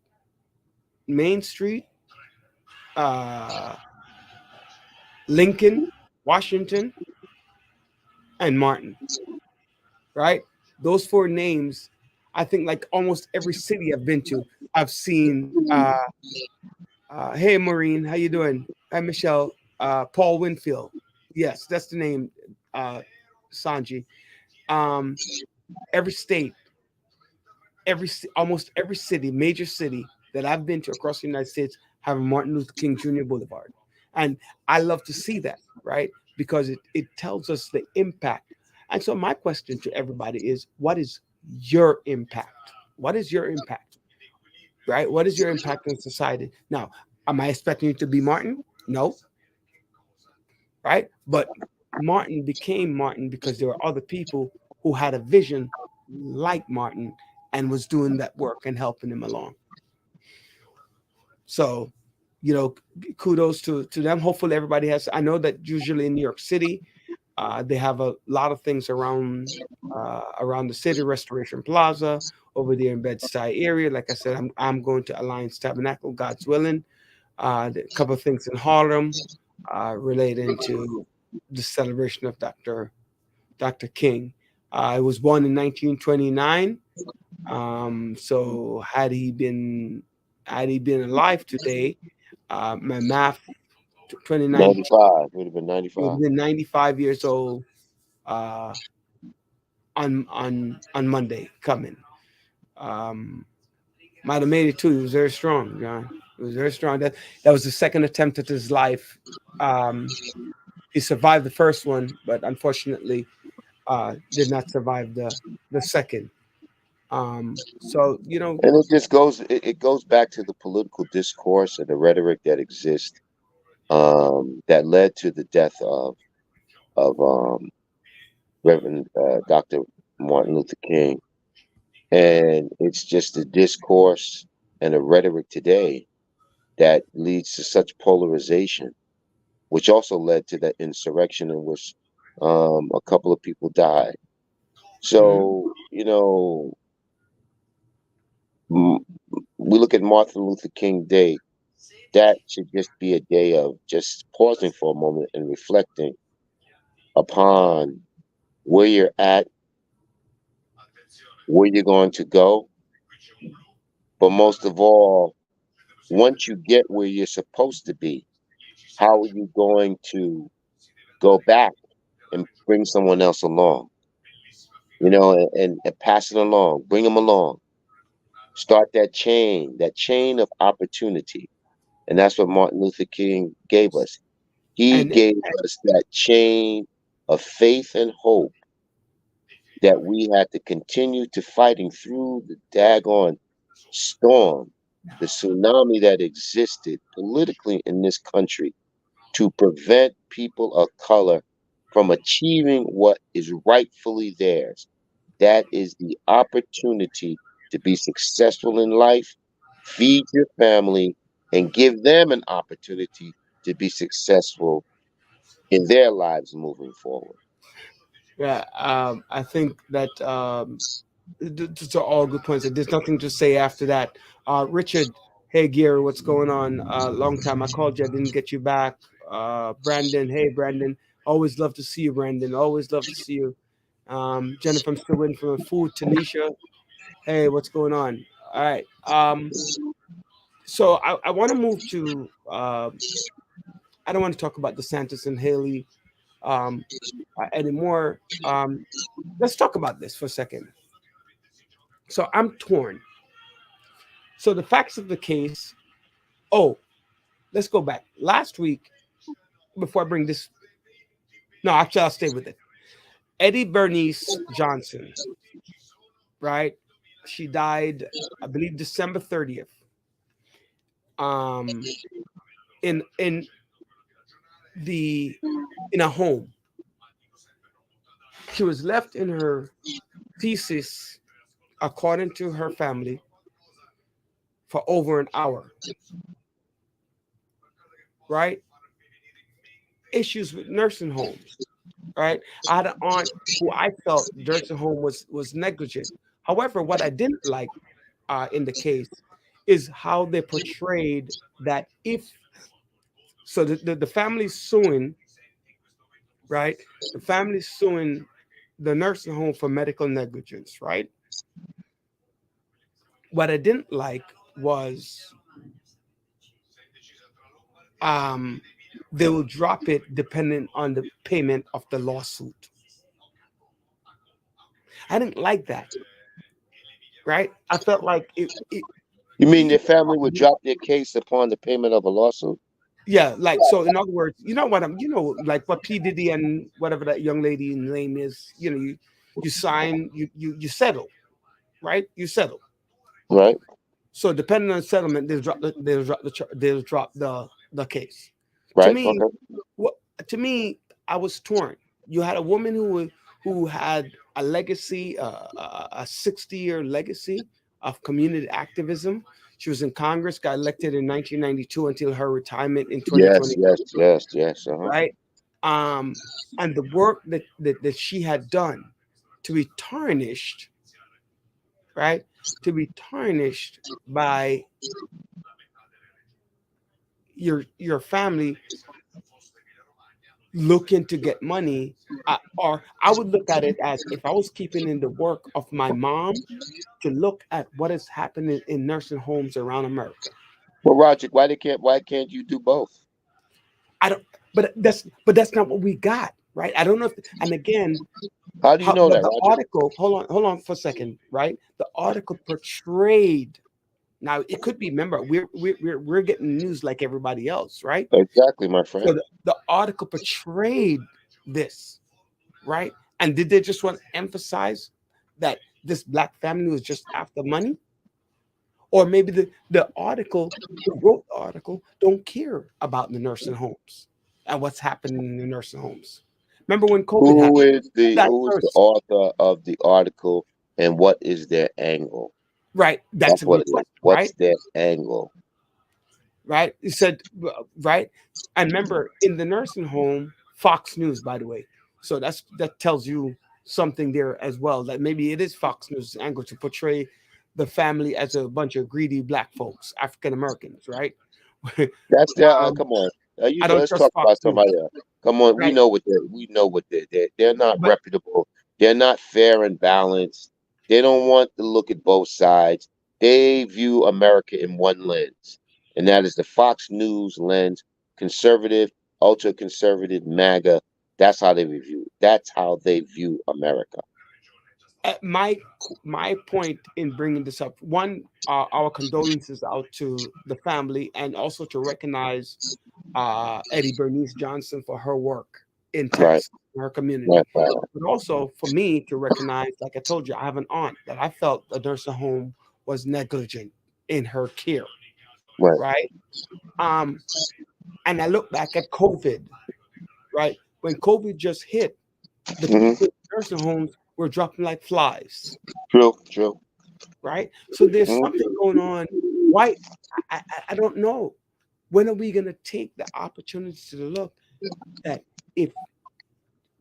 uh, Lincoln, Washington, and Martin. Right? Those four names. I think like almost every city I've been to, I've seen. Hey, Maureen, how you doing? Hi, Michelle. Paul Winfield. Yes, that's the name. Sanji. Um, every state, almost every city, major city that I've been to across the United States have a Martin Luther King Jr. Boulevard, and I love to see that, right? Because it tells us the impact. And so my question to everybody is, what is your impact? What is your impact? Right? What is your impact on society? Now, am I expecting you to be Martin? No. Right? But Martin became Martin because there were other people who had a vision like Martin and was doing that work and helping him along. So, kudos to them. Hopefully everybody has. I know that usually in New York City, they have a lot of things around the city, Restoration Plaza, over there in Bed-Stuy area. Like I said, I'm going to Alliance Tabernacle, God's willing. A couple of things in Harlem relating to the celebration of Dr. King. I was born in 1929. So had he been alive today, my math 29 95. It would have been he would 95. have been 95 years old on Monday coming. Might have made it too. He was very strong, John. He was very strong. That was the second attempt at his life. He survived the first one, but unfortunately, did not survive the second. So and it just goes back to the political discourse and the rhetoric that exists, that led to the death of Reverend Dr. Martin Luther King. And it's just the discourse and the rhetoric today that leads to such polarization, which also led to that insurrection in which a couple of people died. So, we look at Martin Luther King Day. That should just be a day of just pausing for a moment and reflecting upon where you're at, where you're going to go. But most of all, once you get where you're supposed to be, how are you going to go back and bring someone else along? And pass it along, bring them along. Start that chain of opportunity. And that's what Martin Luther King gave us. He gave us that chain of faith and hope that we had to continue to fighting through the daggone storm, the tsunami that existed politically in this country to prevent people of color from achieving what is rightfully theirs. That is the opportunity to be successful in life, feed your family, and give them an opportunity to be successful in their lives moving forward. Yeah, I think that these are all good points. There's nothing to say after that. Richard, hey Gary, what's going on? Long time I called you, I didn't get you back. Brandon, hey Brandon, always love to see you, Brandon. Always love to see you. Jennifer, I'm still waiting for my food. Tanisha, hey, what's going on? All right. So I want to move to. I don't want to talk about DeSantis and Haley anymore. Let's talk about this for a second. So I'm torn. So the facts of the case. Oh, let's go back. Last week, before I bring this. No, actually, I'll stay with it. Eddie Bernice Johnson, right? She died, I believe, December 30th. In a home. She was left in her thesis, according to her family, for over an hour. Right? Issues with nursing homes. Right? I had an aunt who I felt nursing home was negligent. However, what I didn't like in the case is how they portrayed that so the family's suing, right? The family's suing the nursing home for medical negligence, right? What I didn't like was they will drop it depending on the payment of the lawsuit. I didn't like that, right? I felt like it. You mean their family would drop their case upon the payment of a lawsuit? Yeah, like, so in other words, like what P. Diddy and whatever that young lady's name is, you sign, you settle, right? You settle. Right. So depending on the settlement, they'll drop the case. Right. To me, I was torn. You had a woman who had a legacy, a 60-year legacy of community activism. She was in Congress, got elected in 1992 until her retirement in 2020. Yes. Right. And the work that she had done to be tarnished, right? To be tarnished by your family looking to get money, or I would look at it as if I was keeping in the work of my mom to look at what is happening in nursing homes around America. Well, Roger, why can't you do both? I don't. But that's not what we got. right? I don't know if, and again, How do you know but that, the Roger? article, hold on for a second, right? The article portrayed, now it could be, remember, we're getting news like everybody else, right? Exactly, my So friend. the article portrayed this, right? And did they just want to emphasize that this black family was just after money? Or maybe the article, who wrote the article, don't care about the nursing homes and what's happening in the nursing homes. Remember when COVID happened? That Who is the nurse, author of the article, and what is their angle? right? That's That's a what good it is. question, What's right? their angle? Right? He said, right? And remember, in the nursing home, Fox News, by the way. So that tells you something there as well. That maybe it is Fox News' angle to portray the family as a bunch of greedy black folks, African Americans, right? That's their. um, Come on. I don't Let's trust talk Fox about News, somebody else. Come on. We right? know what they're. We know what they're not But reputable. They're not fair and balanced. They don't want to look at both sides. They view America in one lens, and that is the Fox News lens. Conservative, ultra conservative, MAGA. That's how they review. That's how they view America. my point in bringing this up, one, our condolences out to the family, and also to recognize Eddie Bernice Johnson for her work in Right. Texas, in her community. Right. Right. But also for me to recognize, like I told you, I have an aunt that I felt the nursing home was negligent in her care, Right. right? Um, and I look back at COVID, right? When COVID just hit, the Hmm. people in nursing homes were dropping like flies, True. True. right? So there's Mhm. something going on. Why? I don't know. When are we going to take the opportunity to look at, if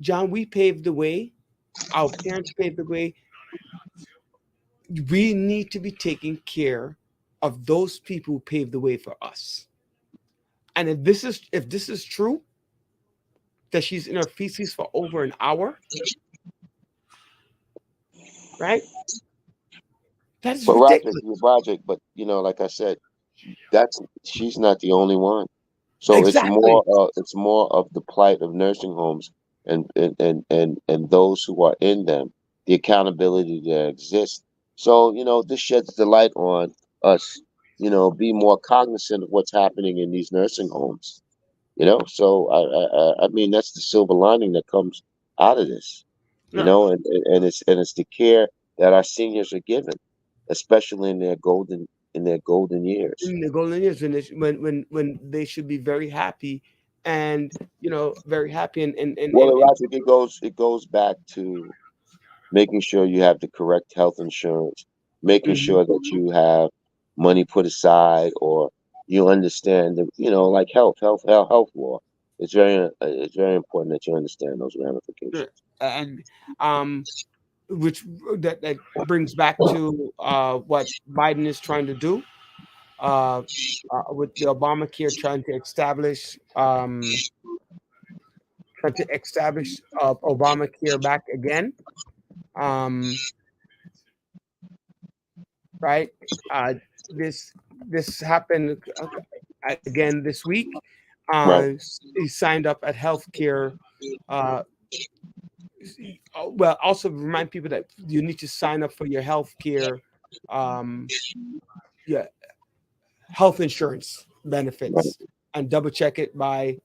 John, we paved the way, our parents paved the way, we need to be taking care of those people who paved the way for us. And if this is true, that she's in her feces for over an hour, right? That is But ridiculous. Roger, but like I said, she's not the only one. So Exactly. it's more of the plight of nursing homes and those who are in them, the accountability that exists. So, this sheds the light on us, be more cognizant of what's happening in these nursing homes. So I mean that's the silver lining that comes out of this, No, and it's the care that our seniors are given, especially in their golden years. in the golden years, when they should be very happy, and very happy, Well, and Roger, it goes back to making sure you have the correct health insurance, making Mhm. sure that you have money put aside, or you understand that like health law. It's very important that you understand those Yeah. ramifications. And um which that brings back to what Biden is trying to do, uh, with the Obamacare, trying to establish Obamacare back again. Um, right? Uh, this this happened again this week. Right, He signed up at healthcare. Uh, well, also remind people that you need to sign up for your healthcare, um, yeah, health insurance right. benefits, and double check it by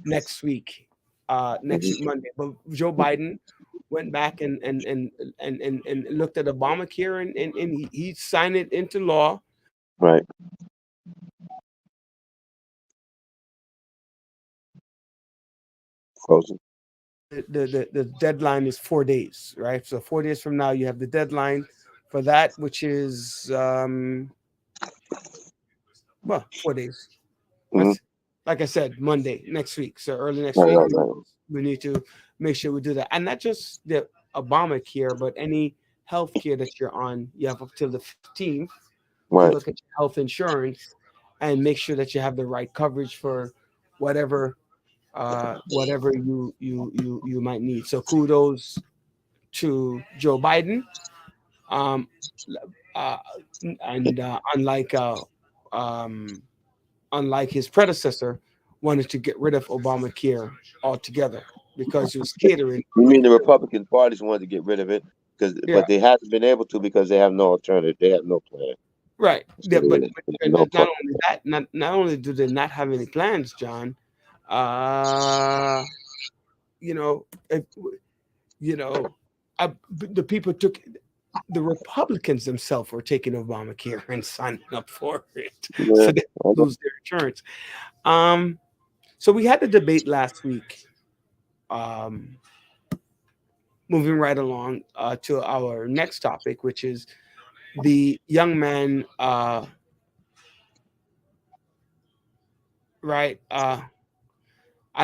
next week, next week Hmm. Monday. But Joe Biden went back and looked at Obamacare, and he signed it into law. Right. Frozen. The deadline is 4 days, right? So 4 days from now, you have the deadline for that, which is well, 4 days. Hmm. That's, like I said, Monday next week. So early next Right, week, right, right, we need to make sure we do that, and not just the Obamacare, but any health care that you're on. You have up till the 15th to right. look at your health insurance and make sure that you have the right coverage for whatever whatever you might need. So kudos to Joe Biden. Um, uh, and um, unlike his predecessor, wanted to get rid of Obamacare altogether. because it was catering. You mean the Republican parties wanted to get rid of it but they haven't been able to because they have no alternative. They have no plan. Right. Yeah, but No not only that, not only do they not have any plans, John. You know, the people the Republicans themselves were taking Obamacare and signing up for it, so they lose their insurance. So we had the debate last week. Moving right along to our next topic, which is the young man, right? I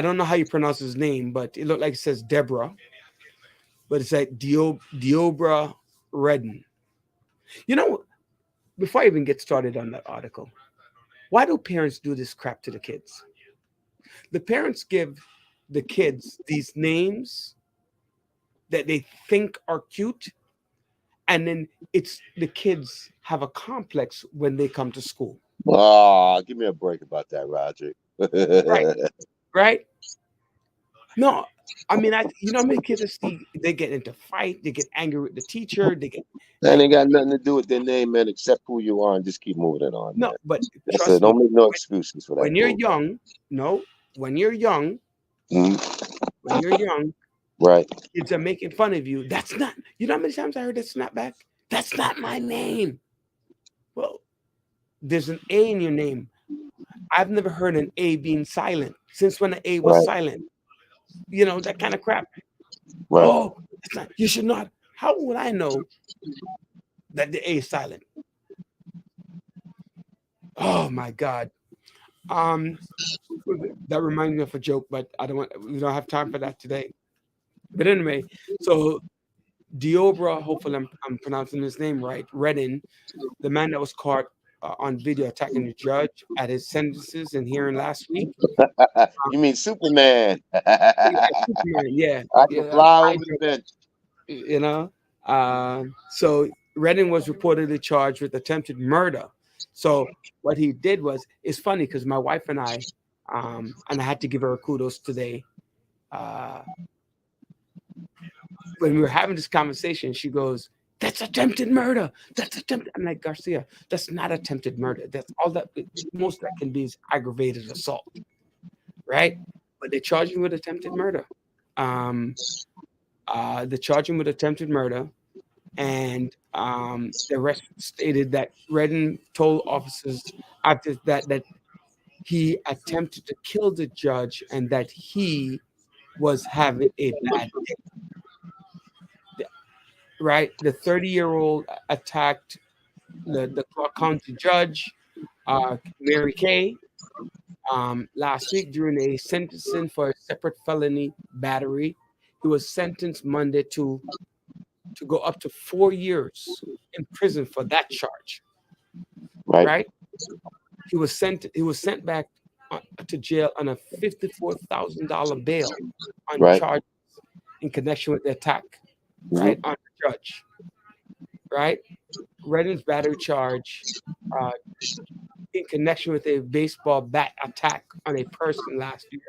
don't know how you pronounce his name, but it looked like it says Deborah, but it's like Deobra Redden. You know, before I even get started on that article, why do parents do this crap to the kids? The parents give the kids these names that they think are cute, and then it's the kids have a complex when they come to school. Oh, give me a break about that, Roger. Right? No, I mean, you know how many kids I see, they get into fight, they get angry with the teacher, That ain't got nothing to do with their name, man, except who you are, and just keep moving it on. No, man. but don't make no excuses for that. When you're young, when you're young, right? Kids are making fun of you. That's not. You know how many times I heard that snapback? That's not my name. Well, there's an A in your name. I've never heard an A being silent. Since when an A was silent? You know, that kind of crap. Right. Oh, it's not, you should not. How would I know that the A is silent? Oh my God. That reminds me of a joke, but we don't have time for that today. But anyway, so Deobra, hopefully I'm pronouncing his name right, Redden, the man that was caught on video attacking the judge at his sentences and hearing last week. You mean Superman? Yeah. I can fly over the bench. You know? So Redden was reportedly charged with attempted murder. So what he did was, it's funny because my wife and I had to give her kudos today. When we were having this conversation, she goes, "That's attempted murder. That's attempted." I'm like, Garcia, that's not attempted murder. That's all that. Most that can be is aggravated assault, right? But they charge him with attempted murder. They charge him with attempted murder, and the rest stated that Redden told officers after that he attempted to kill the judge and that he was having a bad day. Right, the 30-year-old attacked the Clark County judge, Mary Kay, last week during a sentencing for a separate felony battery. He was sentenced Monday to go up to 4 years in prison for that charge. Right? He was sent back to jail on a $54,000 bail on charges in connection with the attack. Right, on the judge, right? Redden's battery charge in connection with a baseball bat attack on a person last year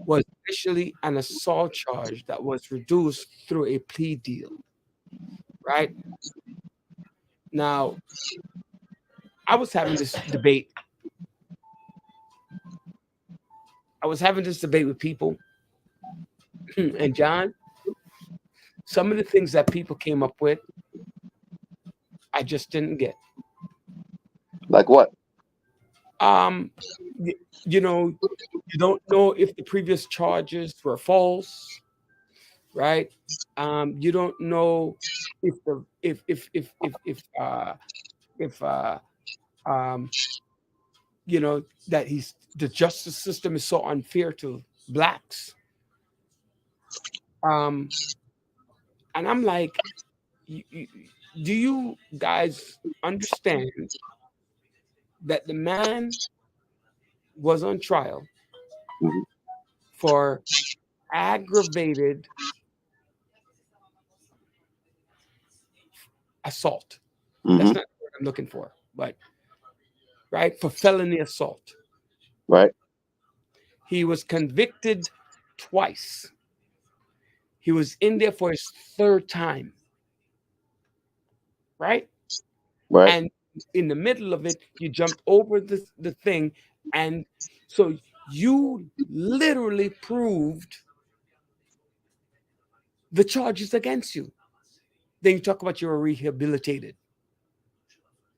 was initially an assault charge that was reduced through a plea deal, right? Now, I was having this debate. With people, and John, some of the things that people came up with, I just didn't get. Like what? You know, you don't know if the previous charges were false, right? You don't know if you know that the justice system is so unfair to blacks. And I'm like, do you guys understand that the man was on trial for aggravated assault? That's not what I'm looking for, but right, for felony assault. Right. He was convicted twice. He was in there for his third time. Right? Right. And in the middle of it, you jumped over the thing. And so you literally proved the charges against you. Then you talk about you're rehabilitated.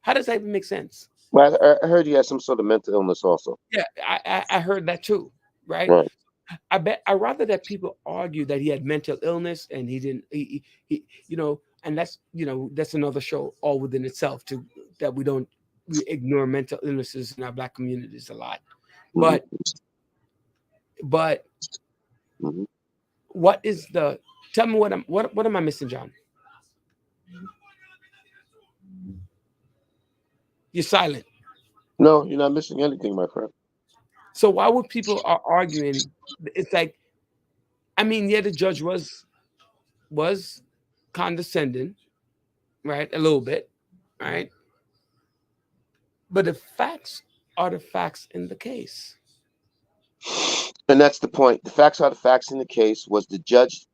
How does that even make sense? Well, I heard he had some sort of mental illness also. Yeah, I heard that too, right? Right. I rather that people argue that he had mental illness and he didn't, he and that's another show all within itself too, that we ignore mental illnesses in our Black communities a lot. But Mhm. Tell me what am I missing, John? You're silent. No, you're not missing anything, my friend. So why would people are arguing? It's like, I mean, yeah, the judge was condescending, right? A little bit, right? But the facts are the facts in the case. And that's the point. The facts are the facts in the case. Was the judge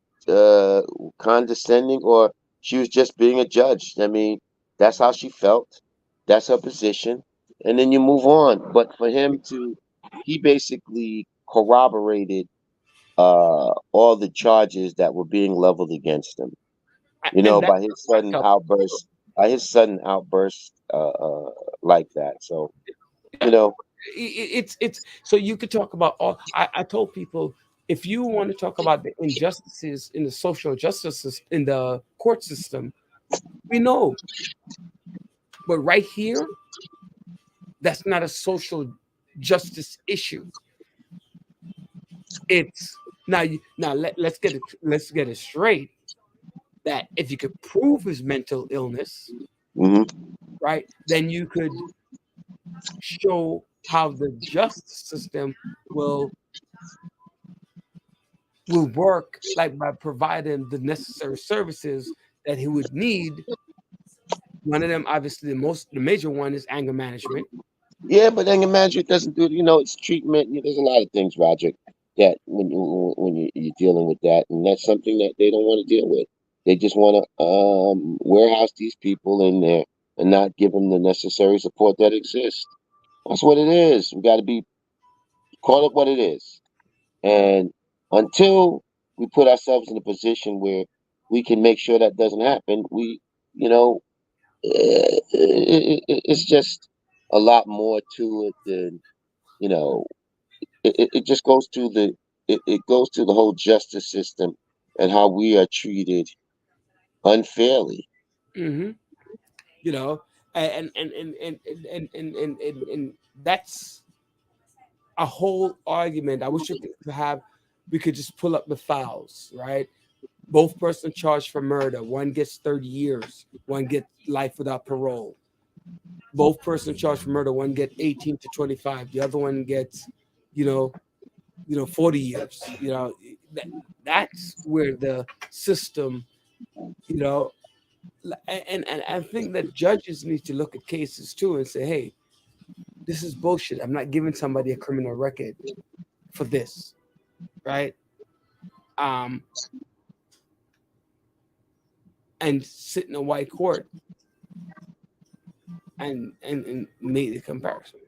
condescending, or she was just being a judge? I mean, that's how she felt. That's her position. And then you move on. But for him he basically corroborated all the charges that were being leveled against him. And By his sudden outburst, like that. So, it's so you could talk about all. I told people, if you want to talk about the injustices in the social justice in the court system, we know. But right here, that's not a social justice issue. It's let's get it straight. That if you could prove his mental illness, right, then you could show how the justice system will work, like by providing the necessary services that he would need. One of them, obviously, the major one is anger management. Yeah, but anger management doesn't do it. It's treatment. There's a lot of things, Roger, that when you're dealing with that, and that's something that they don't want to deal with. They just want to warehouse these people in there and not give them the necessary support that exists. That's what it is. We got to call it what it is. And until we put ourselves in a position where we can make sure that doesn't happen, it's just a lot more to it than, it just goes to it goes to the whole justice system and how we are treated unfairly. Mm-hmm. And that's a whole argument. I wish we could just pull up the files, right? Both persons charged for murder. One gets 30 years. One gets life without parole. Both persons charged for murder. One gets 18 to 25. The other one gets, 40 years. That's where the system, and I think that judges need to look at cases too and say, hey, this is bullshit. I'm not giving somebody a criminal record for this, right? And sit in a white court and make the comparison.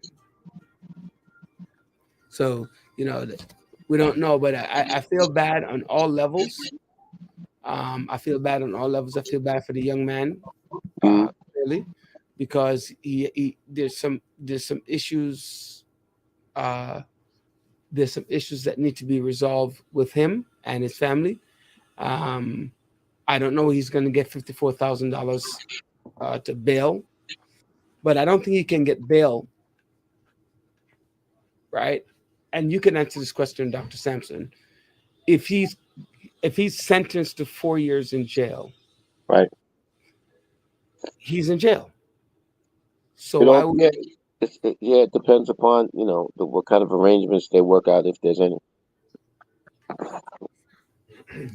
So, we don't know, but I feel bad on all levels. I feel bad on all levels. I feel bad for the young man, really, because there's some issues. There's some issues that need to be resolved with him and his family. I don't know he's going to get $54,000 to bail, but I don't think he can get bail, right? And you can answer this question, Dr. Sampson. If he's sentenced to 4 years in jail, right? He's in jail. So it depends upon what kind of arrangements they work out, if there's any.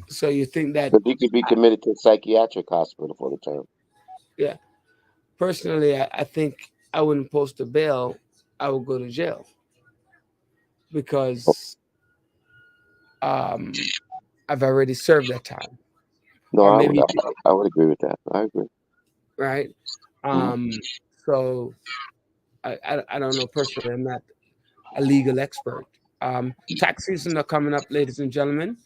So you think that he could be committed to a psychiatric hospital for the term? Yeah. Personally, I think I wouldn't post a bail. I would go to jail because I've already served that time. No, Or I maybe would agree with that. I agree. right. So I don't know personally. I'm not a legal expert. Tax season are coming up, ladies and gentlemen.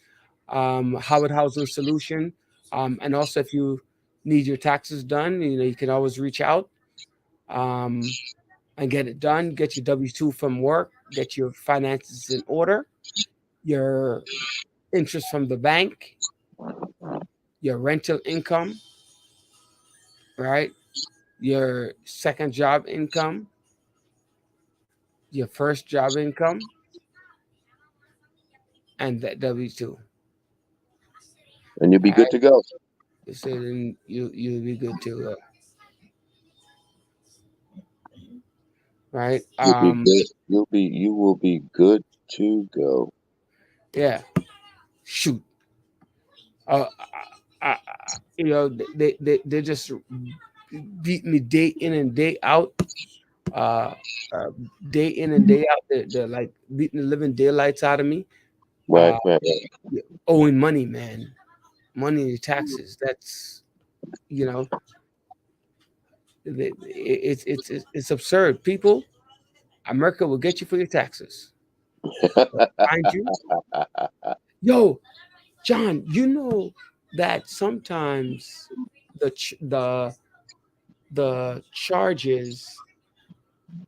Howard Housing Solution, and also if you need your taxes done, you can always reach out and get it done. Get your W-2 from work. Get your finances in order. Your interest from the bank. Your rental income. Right. Your second job income. Your first job income. And that W-2. And you'll be good to go. So then you'll be good to go. Right. You will be good to go. Yeah. Shoot. They just beat me day in and day out. Day in and day out, they're like beating the living daylights out of me. Right. Owing money, man. Money and taxes. That's it's absurd. People, America will get you for your taxes. Find you. Yo, John, you know that sometimes the charges,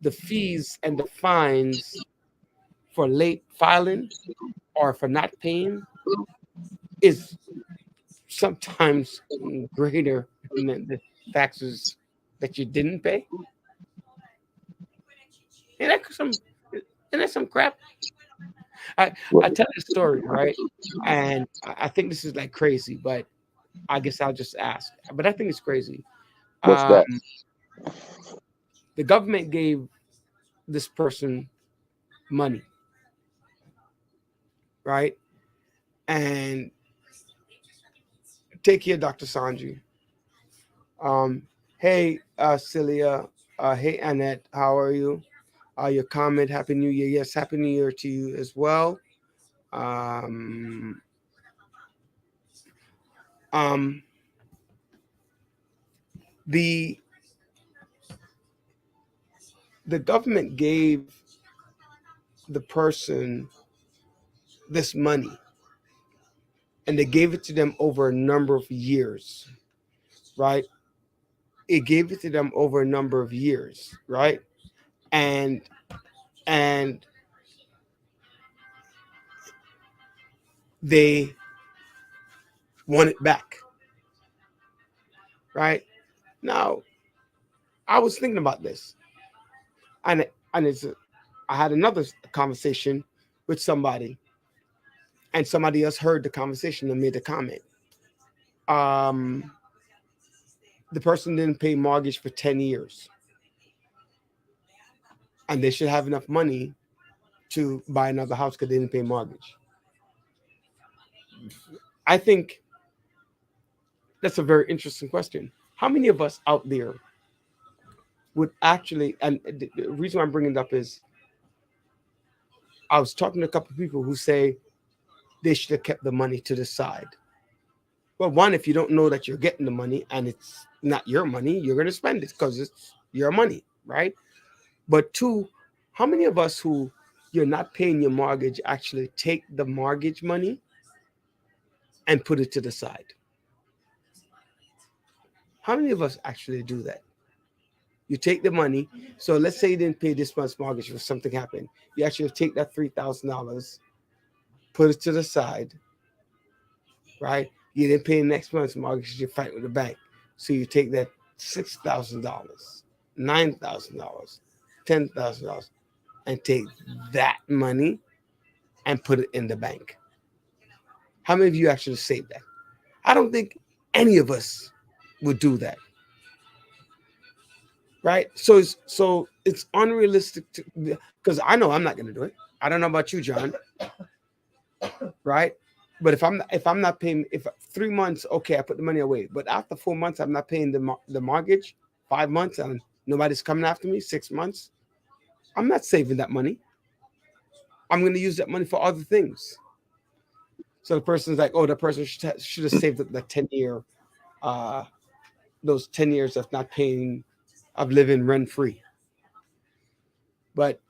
the fees and the fines for late filing or for not paying is sometimes greater than the taxes that you didn't pay. Isn't that some crap? I tell a story, right? And I think this is like crazy, but I guess I'll just ask. But I think it's crazy. What's that? The government gave this person money, right? And take care, Dr. Sanji. Hey, Celia. Hey, Annette. How are you? Your comment. Happy New Year. Yes, Happy New Year to you as well. The government gave the person this money, and they gave it to them over a number of years, right? It gave it to them over a number of years, right? And they want it back, right? Now, I was thinking about this, and I had another conversation with somebody, and somebody else heard the conversation and made a comment. The person didn't pay mortgage for 10 years, and they should have enough money to buy another house because they didn't pay mortgage. I think that's a very interesting question. How many of us out there would actually, and the reason I'm bringing it up is I was talking to a couple of people who say they should have kept the money to the side. Well, one, if you don't know that you're getting the money and it's not your money, you're going to spend it because it's your money, right? But two, how many of us who you're not paying your mortgage actually take the mortgage money and put it to the side? How many of us actually do that? You take the money. So let's say you didn't pay this month's mortgage or something happened. You actually take that $3,000, put it to the side, right? You didn't pay next month's mortgage, you fight with the bank. So you take that $6,000, $9,000, $10,000, and take that money and put it in the bank. How many of you actually save that? I don't think any of us would do that. Right? So it's unrealistic because I know I'm not going to do it. I don't know about you, John. Right? But if I'm not paying, if 3 months, okay, I put the money away. But after 4 months, I'm not paying the mortgage. 5 months, and nobody's coming after me. 6 months, I'm not saving that money. I'm going to use that money for other things. So the person's like, oh, the person should have saved the 10-year, those 10 years of not paying, of living rent free. But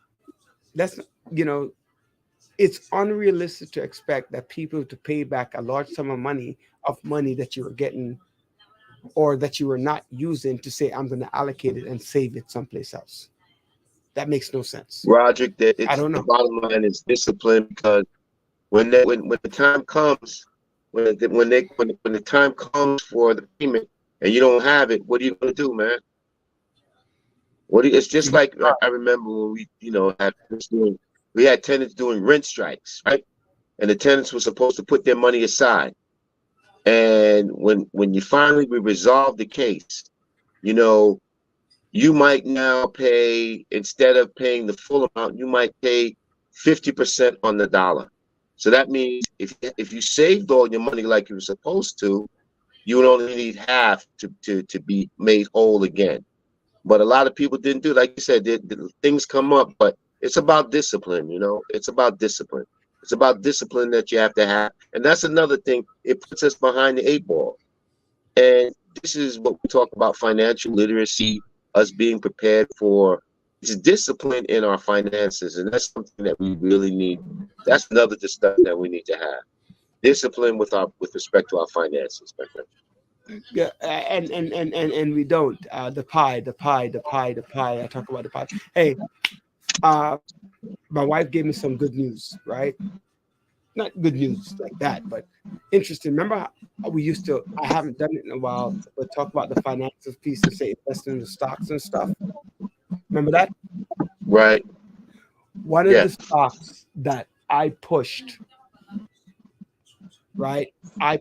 that's, it's unrealistic to expect that people to pay back a large sum of money that you were getting or that you were not using to say, I'm going to allocate it and save it someplace else. That makes no sense. Roderick, I don't know. The bottom line is discipline, because when the time comes, when the time comes for the payment and you don't have it, what are you going to do, man? It's just like I remember when we had tenants doing rent strikes, right? And the tenants were supposed to put their money aside. And when we resolved the case, you might now pay, instead of paying the full amount, you might pay 50% on the dollar. So that means if you saved all your money like you were supposed to, you would only need half to be made whole again. But a lot of people didn't do, like you said, things come up, but it's about discipline, It's about discipline. It's about discipline that you have to have. And that's another thing. It puts us behind the 8 ball. And this is what we talk about, financial literacy, us being prepared for this discipline in our finances. And that's something that we really need. That's another discussion that we need to have. Discipline with respect to our finances. Yeah, and we don't. The pie. I talk about the pie. Hey, my wife gave me some good news, right? Not good news like that, but interesting. Remember how we used to, I haven't done it in a while, but talk about the finances piece and say invest in the stocks and stuff. Remember that? Right. One of the stocks that I pushed, right? I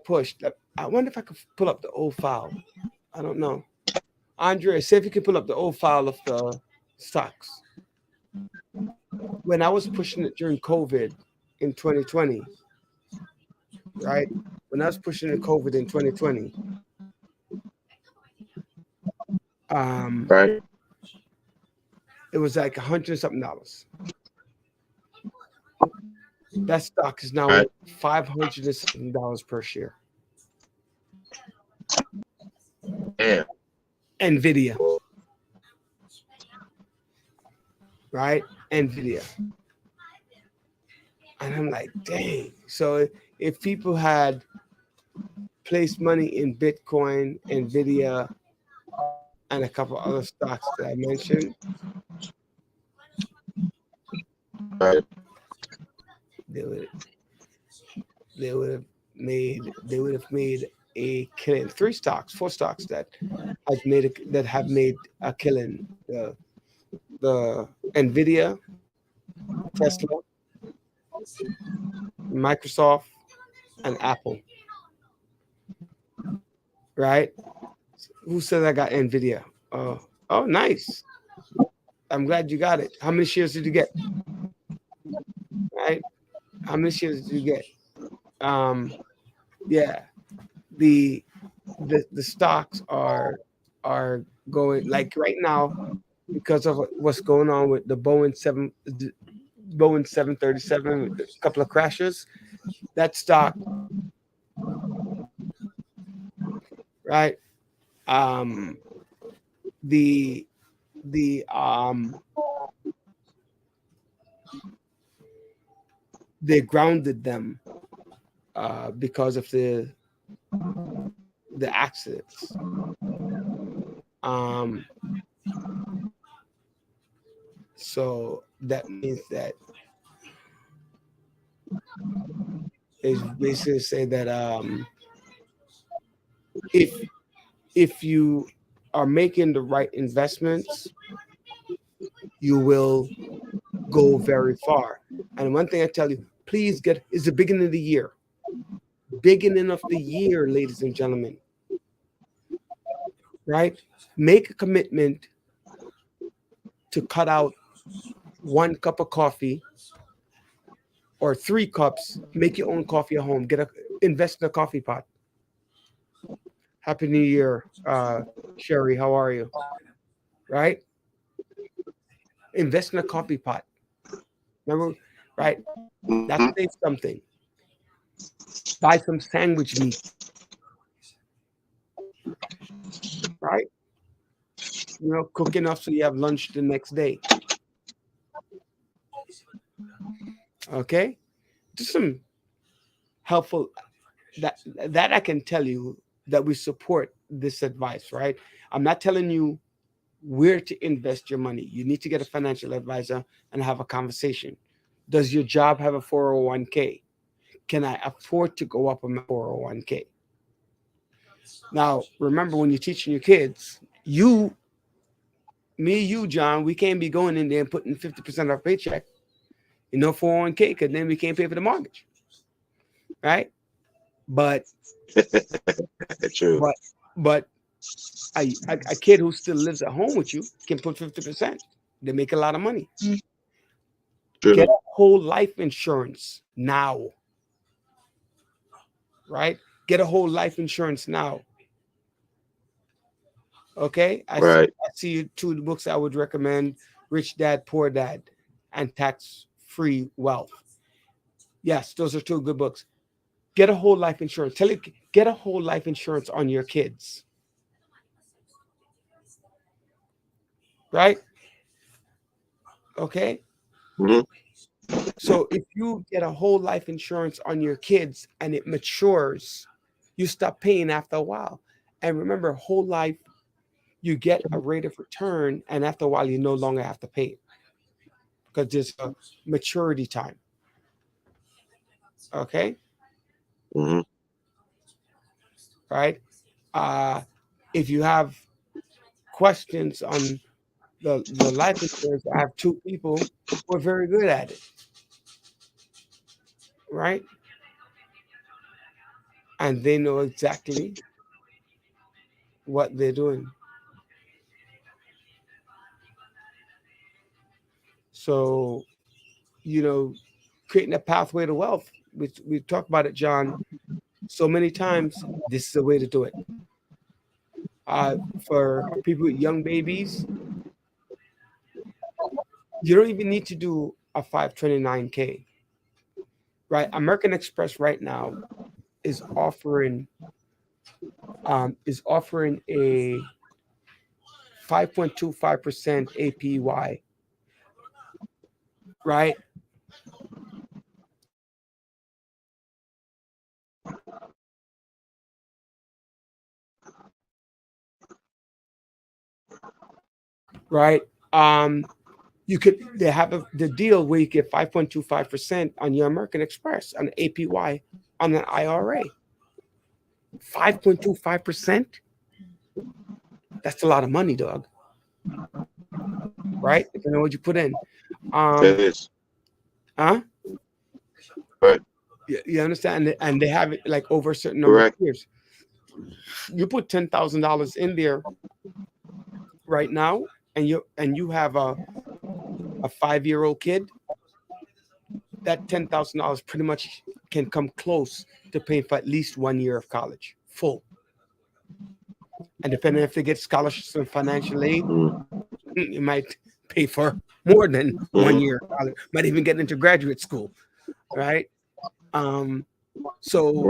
wonder if I could pull up the old file. I don't know. Andre, see if you can pull up the old file of the stocks. When I was pushing it during COVID in 2020, right? When I was pushing the COVID in 2020, right, it was like $100-something. That stock is now right. $500-something per share. Damn. Nvidia. Right? Nvidia. And I'm like, dang. So if people had placed money in Bitcoin, Nvidia, and a couple other stocks that I mentioned, right, they would have made a killing. 4 stocks that have made a killing. The Nvidia, Tesla, Microsoft, and Apple. Right? Who said I got Nvidia? Oh, nice. I'm glad you got it. How many shares did you get? Right? How many shares did you get? Yeah. The stocks are going, like right now, because of what's going on with the Boeing 737, a couple of crashes. That stock, right? They grounded them because of the accidents. So that means that it's basically say that if you are making the right investments, you will go very far. And one thing I tell you, please it's the beginning of the year. Beginning of the year, ladies and gentlemen. Right? Make a commitment to cut out 1 cup of coffee or 3 cups. Make your own coffee at home. Invest in a coffee pot. Happy New Year, Sherry. How are you? Right? Invest in a coffee pot. Remember, right? That's something. Buy some sandwich meat, right? Cook enough so you have lunch the next day. Okay, just some helpful that I can tell you that we support this advice, right? I'm not telling you where to invest your money. You need to get a financial advisor and have a conversation. Does your job have a 401k? Can I afford to go up on my 401k? Now, remember, when you're teaching your kids, you, John, we can't be going in there and putting 50% of our paycheck, 401k, because then we can't pay for the mortgage, right? But True. But a kid who still lives at home with you can put 50%. They make a lot of money. True. Get a whole life insurance now, right? Get a whole life insurance now. Okay, I see two of the books I would recommend: Rich Dad, Poor Dad, and Tax-Free Wealth. Yes, those are two good books. Get a whole life insurance. Get a whole life insurance on your kids. Right? Okay. Mm-hmm. So if you get a whole life insurance on your kids and it matures, you stop paying after a while. And remember, whole life, you get a rate of return, and after a while, you no longer have to pay it because there's a maturity time. Okay. Mm-hmm. Right. If you have questions on the life insurance, I have two people who are very good at it. Right. And they know exactly what they're doing. So, creating a pathway to wealth. We talked about it, John, so many times. This is the way to do it. For people with young babies, you don't even need to do a 529k. Right? American Express right now is offering a 5.25% APY. Right? Right. They have the deal where you get 5.25% on your American Express on APY on an IRA. 5.25%. That's a lot of money, dog. Right? If you know what you put in. It is. Huh? Right. You understand? And they have it like over a certain number of years. You put $10,000 in there right now, and you have a 5-year-old kid. That $10,000 pretty much can come close to paying for at least 1 year of college, full. And depending if they get scholarships and financial aid, you might pay for more than 1 year of college. Might even get into graduate school, right? So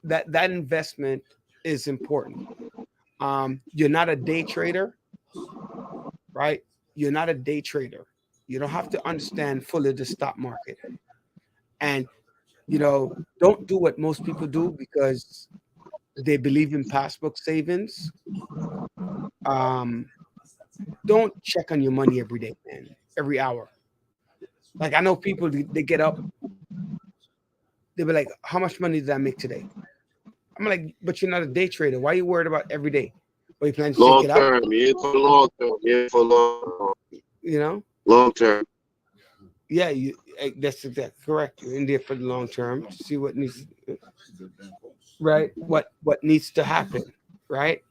that investment is important. You're not a day trader, right? You're not a day trader. You don't have to understand fully the stock market. And, don't do what most people do because they believe in passbook savings. Don't check on your money every day, man, every hour. Like I know people, they get up, they'll be like, how much money did I make today? I'm like, but you're not a day trader. Why are you worried about every day? Are you planning to long take it term? out? Yeah, for long term. Yeah, for long. Long term. Yeah, that's exactly correct. You're in there for the long term. See what needs, right? What needs to happen, right?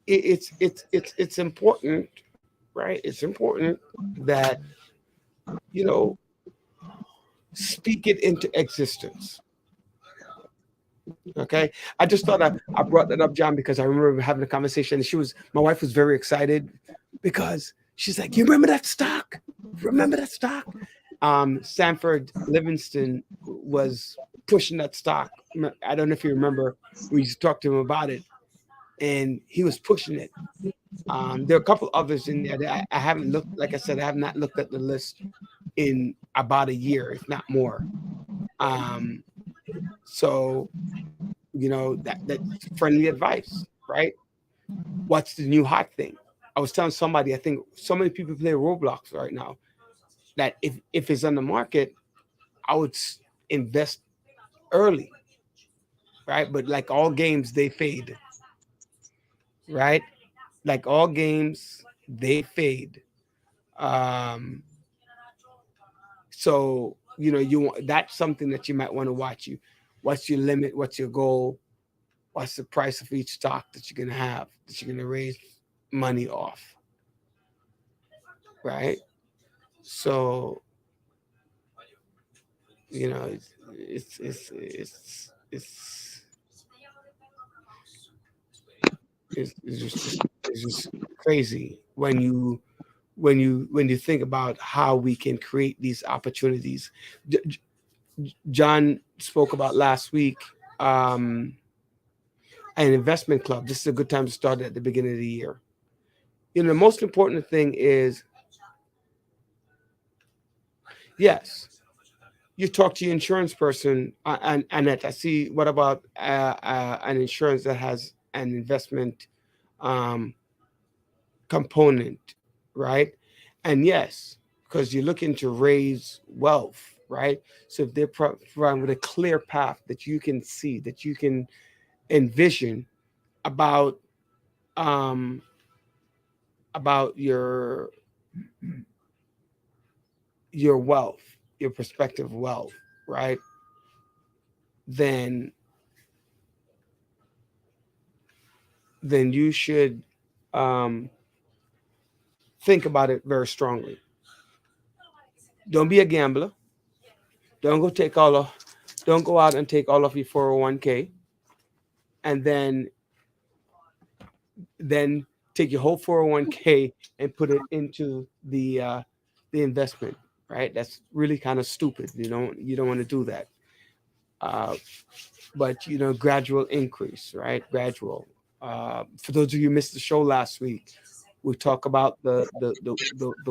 It's important, right? It's important that speak it into existence. Okay, I just thought I brought that up, John, because I remember having a conversation. My wife was very excited because she's like, "You remember that stock? Remember that stock?" Sanford Livingston was pushing that stock. I don't know if you remember, we used to talk to him about it, and he was pushing it. There are a couple others in there that I haven't looked. Like I said, I have not looked at the list in about a year, if not more. So that's friendly advice, right? What's the new hot thing? I was telling somebody, I think so many people play Roblox right now that if it's on the market, I would invest early, right? But like all games, they fade, right? Like all games, they fade. So that's something that you might want to watch. What's your limit? What's your goal? What's the price of each stock that you're gonna have, that you're gonna raise money off, right? So it's just crazy when you think about how we can create these opportunities. John spoke about last week an investment club. This is a good time to start at the beginning of the year. The most important thing is, yes, you talk to your insurance person, and Annette, I see, what about an insurance that has an investment component, right? And yes, because you're looking to raise wealth, right? So if they're providing with a clear path that you can see, that you can envision about your wealth, your prospective wealth, right? Then you should think about it very strongly. Don't be a gambler. Don't go out and take all of your 401k, and then take your whole 401k and put it into the investment, right? That's really kind of stupid. You don't want to do that. But gradual increase, right? Gradual. For those of you who missed the show last week, we talk about the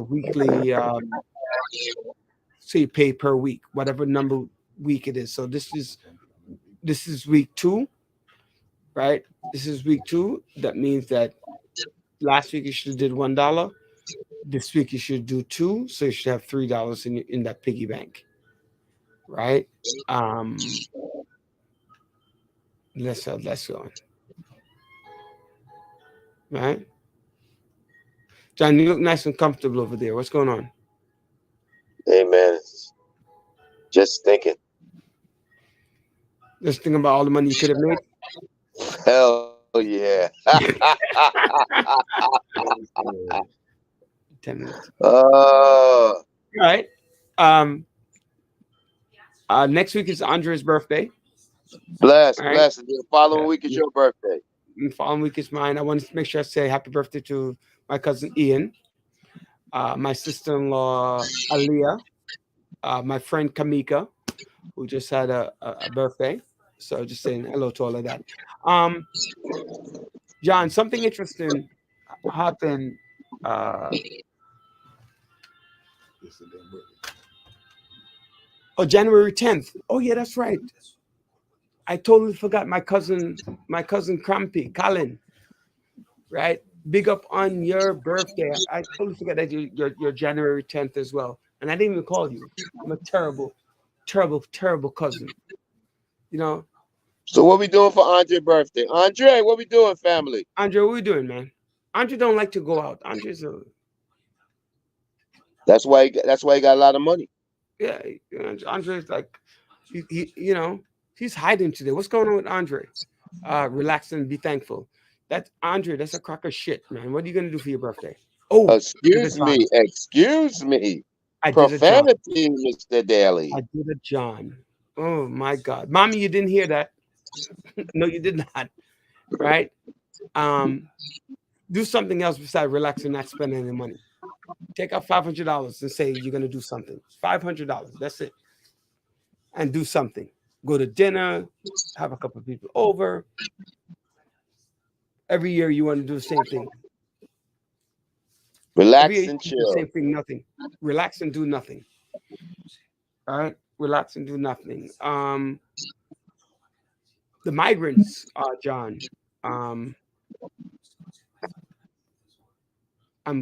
weekly, so you pay per week, whatever number week it is. So this is week 2, right? This is week 2. That means that last week you should have did $1. This week you should do 2, so you should have $3 in that piggy bank, right? Let's go. Right, John, you look nice and comfortable over there. What's going on? Hey man, just thinking about all the money you could have made. Hell yeah. 10 minutes. All right. Next week is Andre's birthday. Bless. The following week is your birthday. The following week is mine. I want to make sure I say happy birthday to my cousin Ian, my sister-in-law Aliyah, my friend Kamika, who just had a birthday. So just saying hello to all of that. John, something interesting happened. January 10th. Oh yeah, that's right. I totally forgot my cousin Crampy, Colin. Right? Big up on your birthday. I totally forgot that you're January 10th as well. And I didn't even call you. I'm a terrible cousin. So what we doing for Andre's birthday? Andre, what we doing, family? Andre, what we doing, man? Andre don't like to go out. Andre's That's why he got a lot of money. Yeah, Andre's like, he's hiding today. What's going on with Andre? Relax and be thankful. That's Andre. That's a crock of shit, man. What are you gonna do for your birthday? Oh, excuse me. I profanity, Mr. Daly. I did a John. Oh my God, mommy, you didn't hear that? No, you did not. Right? Do something else besides relaxing, not spending any money. Take out $500 and say you're gonna do something. $500. That's it. And do something. Go to dinner, have a couple of people over. Every year you want to do the same thing. Every Relax year you and do the chill. same thing, nothing. Relax and do nothing. All right? Relax and do nothing. The migrants, John. I'm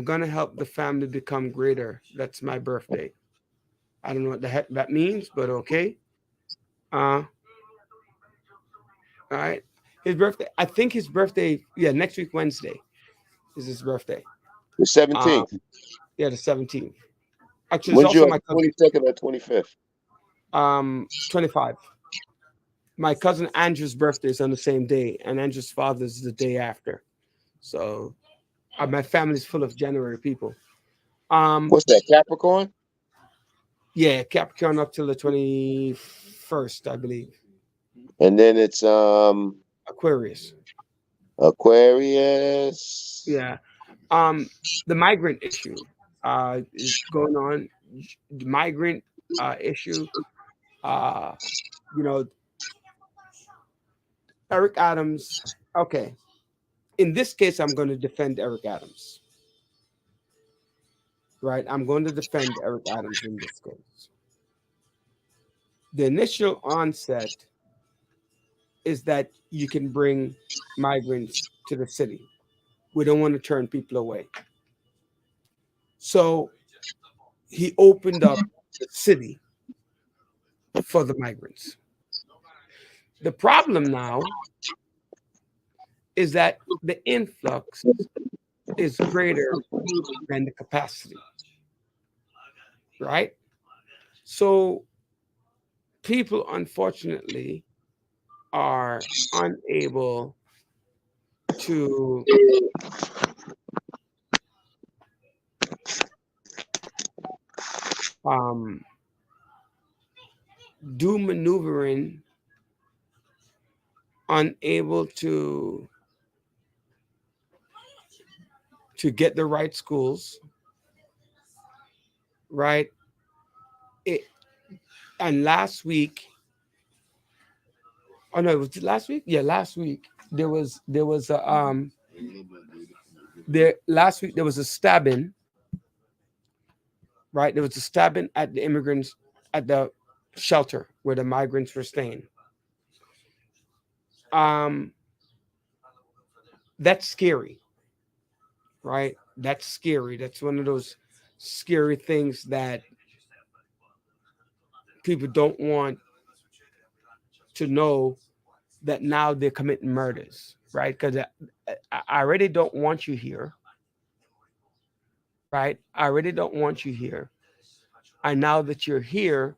gonna help the family become greater. That's my birthday. I don't know what the heck that means, but okay. All right. His birthday. I think his birthday. Yeah, next week Wednesday is his birthday. The 17th. Yeah, the 17th. Actually, it's When's also your my cousin. 22nd or 25th? 25. My cousin Andrew's birthday is on the same day, and Andrew's father's the day after. So my family's full of January people. What's that, Capricorn? Yeah, Capricorn up till the 21st, I believe. And then it's Aquarius. Aquarius. Yeah. The migrant issue is going on. The migrant issue. You know, Eric Adams. Okay. In this case, I'm going to defend Eric Adams. Right? I'm going to defend Eric Adams in this case. The initial onset is that you can bring migrants to the city. We don't want to turn people away. So he opened up the city for the migrants. The problem now is that the influx is greater than the capacity, right? So people, unfortunately, are unable to do maneuvering, unable to get the right schools, right? And last week, oh no, it was last week. Yeah, last week there was a last week there was a stabbing. Right, there was a stabbing at the immigrants at the shelter where the migrants were staying. That's scary, right? That's scary. That's one of those scary things that people don't want to know, that now they're committing murders, right? Because I already don't want you here, right? I already don't want you here. And now that you're here,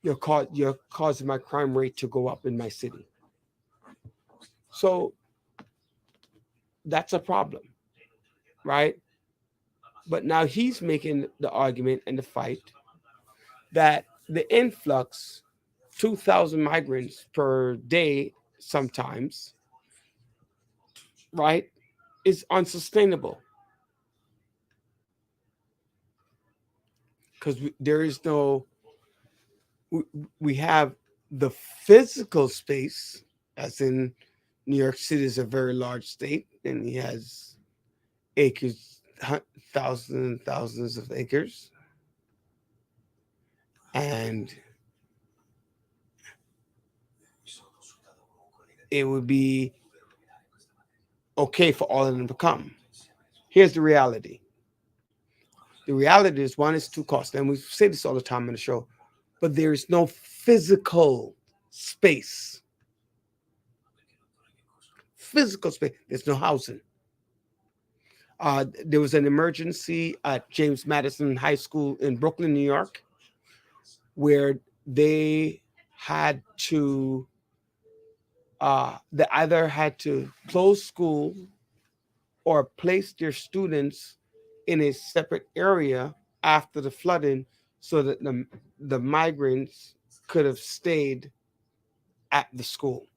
you're causing my crime rate to go up in my city. So that's a problem, right? But now he's making the argument and the fight that the influx, 2,000 migrants per day sometimes, right, is unsustainable. Because there is no, we have the physical space, as in New York City is a very large state, and he has acres, thousands and thousands of acres. And it would be okay for all of them to come. Here's the reality. The reality is, one is too costly, and we say this all the time on the show, but there is no physical space. Physical space. There's no housing. There was an emergency at James Madison High School in Brooklyn, New York, where they had to, they either had to close school or place their students in a separate area after the flooding, so that the migrants could have stayed at the school,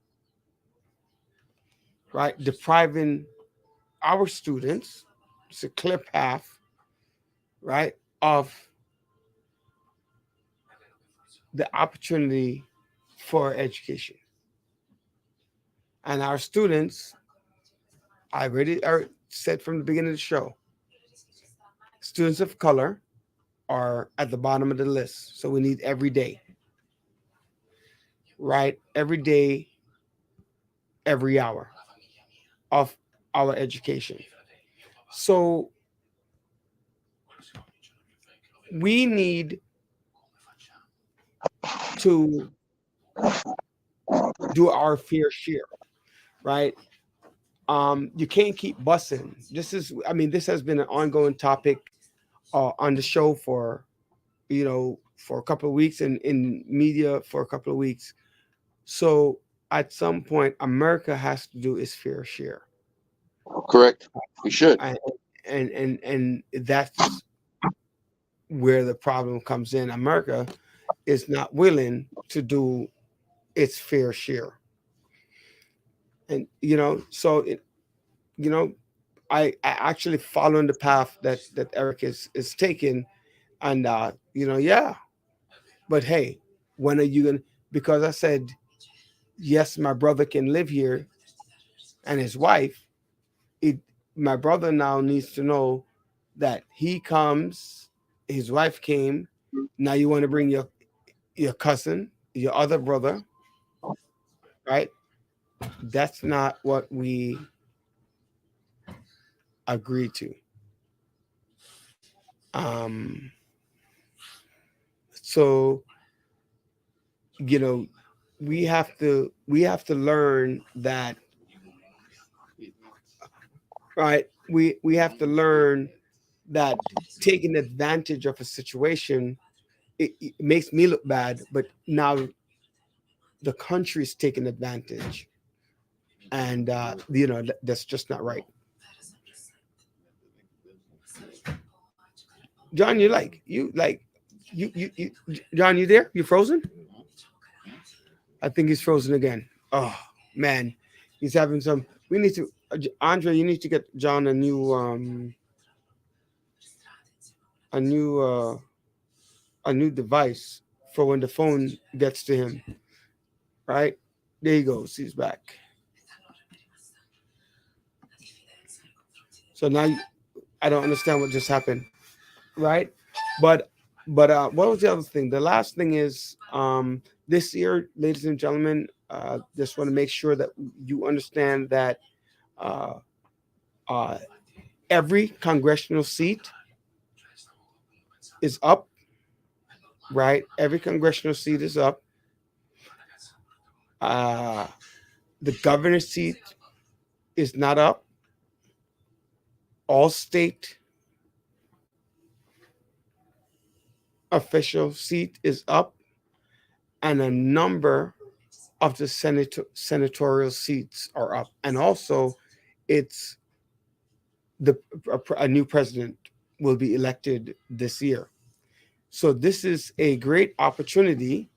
right? Depriving our students, it's a clear path, right, of the opportunity for education. And our students, I already said from the beginning of the show, students of color are at the bottom of the list. So we need every day, right? Every day, every hour of our education. So we need to do our fair share, right? You can't keep busing. This has been an ongoing topic on the show for, for a couple of weeks and in media for a couple of weeks. So at some point, America has to do its fair share. Correct. We should. And that's where the problem comes in. America is not willing to do its fair share. And I actually following the path that Eric is taking, and yeah. But hey, when are you gonna? Because I said yes, my brother can live here, and his wife. My brother now needs to know that he comes, his wife came. Now you want to bring your cousin, your other brother, right? That's not what we agreed to. So we have to learn that, right? We have to learn that taking advantage of a situation, it makes me look bad, but now the country's taking advantage, and that's just not right. John, you John, you there? You frozen? I think he's frozen again. Oh man, he's having some. We need to, Andre. You need to get John a new a new uh, a new device for when the phone gets to him. Right there he goes. He's back. So now I don't understand what just happened. Right, but what was the other thing? The last thing is this year, ladies and gentlemen, just want to make sure that you understand that uh, uh, every congressional seat is up, right? Every congressional seat is up. The governor's seat is not up. All state official seat is up, and a number of the senatorial seats are up, and also it's a new president will be elected this year. So this is a great opportunity,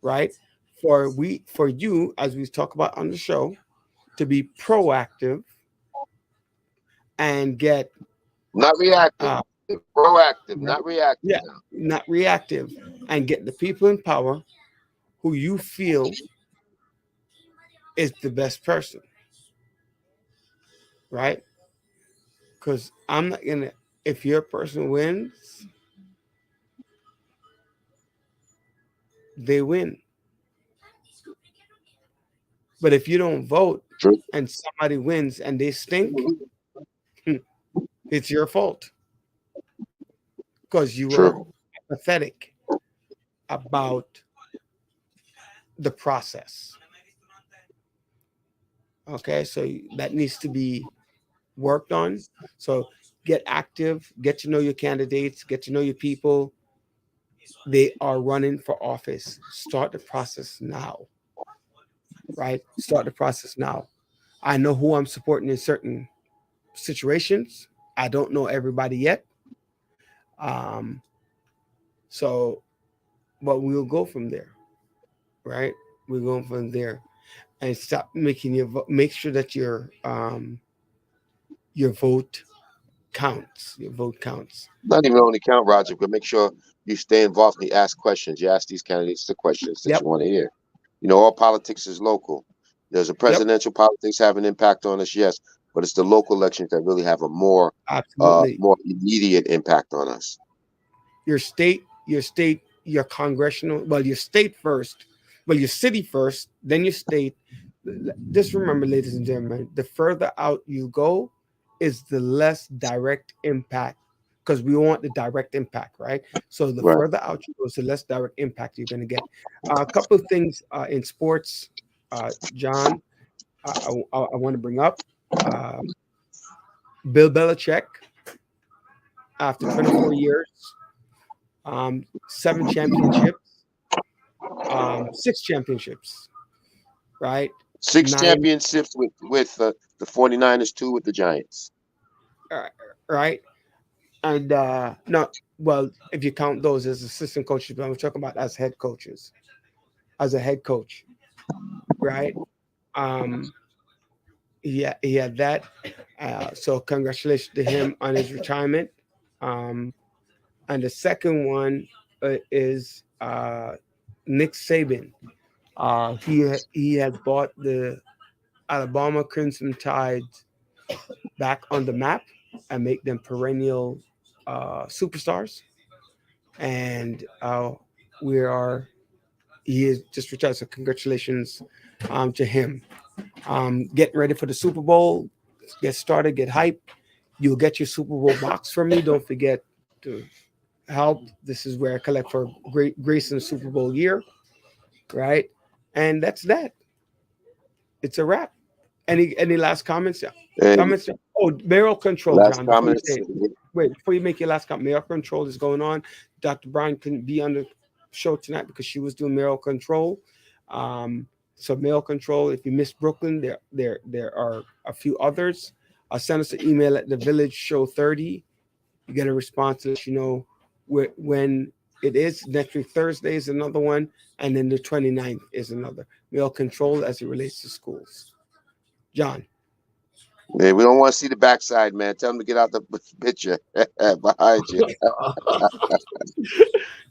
right, for you, as we talk about on the show, to be proactive and get not reactive, proactive, not reactive. Yeah, not reactive, and get the people in power who you feel is the best person, right? Because I'm not gonna. If your person wins, they win. But if you don't vote True. and somebody wins and they stink, it's your fault because you were pathetic about the process. Okay, so that needs to be worked on. So get active, get to know your candidates, get to know your people. They are running for office. Start the process now. Right? Start the process now. I know who I'm supporting in certain situations. I don't know everybody yet. So, but we'll go from there. Right? We're going from there, and stop making make sure that your vote counts. Your vote counts. Not even only count, Roger, but make sure you stay involved and you ask questions. You ask these candidates the questions that you want to hear. You know, all politics is local. There's a presidential politics have an impact on us, yes, but it's the local elections that really have a more immediate impact on us. Your state, your congressional, your state first, your city first, then your state. Just remember, ladies and gentlemen, the further out you go is the less direct impact, because we want the direct impact, right? So the further out you go, the less direct impact you're going to get. A couple of things in sports, John, I want to bring up. Bill Belichick, after 24 years, 7 championships, 6 championships, right? 6 championships with the 49ers, 2 with the Giants. Right. And no, well, if you count those as assistant coaches, but I'm talking about as head coaches, as a head coach, right? He had that. So congratulations to him on his retirement. And the second one is Nick Saban. He has brought the Alabama Crimson Tide back on the map and make them perennial superstars. And he is just retired. So congratulations to him. Getting ready for the Super Bowl. Get started, get hype. You'll get your Super Bowl box from me. Don't forget to help. This is where I collect for Grace in the Super Bowl year, right? And that's that. It's a wrap. Any last comments? Comments? Oh, mayoral control, John. Before you make your last comment, mayoral control is going on. Dr. Bryan couldn't be on the show tonight because she was doing mayoral control. So mayoral control. If you missed Brooklyn, there are a few others. Send us an email at thevillage.show30. You get a response to let you know when it is. Next week, Thursday is another one. And then the 29th is another. Mayoral control as it relates to schools. John. Yeah, we don't want to see the backside, man. Tell them to get out the picture behind you.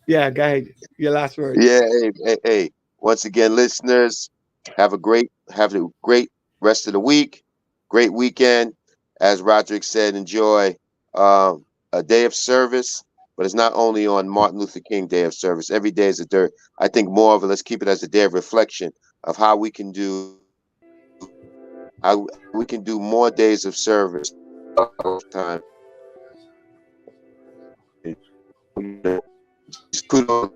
Yeah, go ahead. Your last word. Yeah, hey. Once again, listeners, have a great rest of the week. Great weekend. As Roderick said, enjoy a day of service. But it's not only on Martin Luther King Day of Service. Every day is I think more of it. Let's keep it as a day of reflection of how we can do more days of service time. Just kudos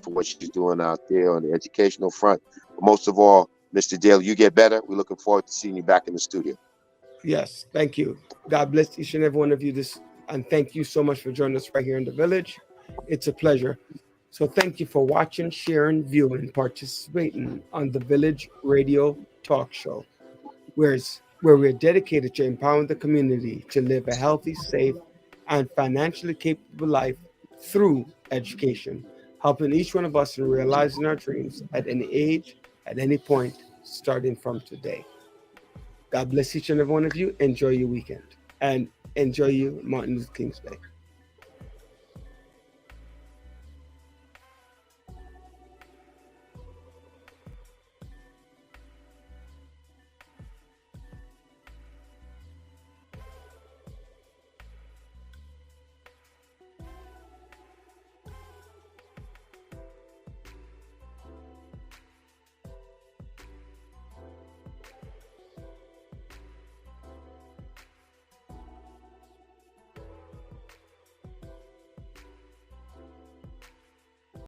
for what she's doing out there on the educational front. But most of all, Mr. Daly, you get better. We're looking forward to seeing you back in the studio. Yes, thank you. God bless each and every one of you. And thank you so much for joining us right here in the Village. It's a pleasure. So thank you for watching, sharing, viewing, participating on the Village Radio Talk Show, where we're dedicated to empowering the community to live a healthy, safe, and financially capable life through education, helping each one of us in realizing our dreams at any age, at any point, starting from today. God bless each and every one of you. Enjoy your weekend and enjoy your Martin Luther King's Day.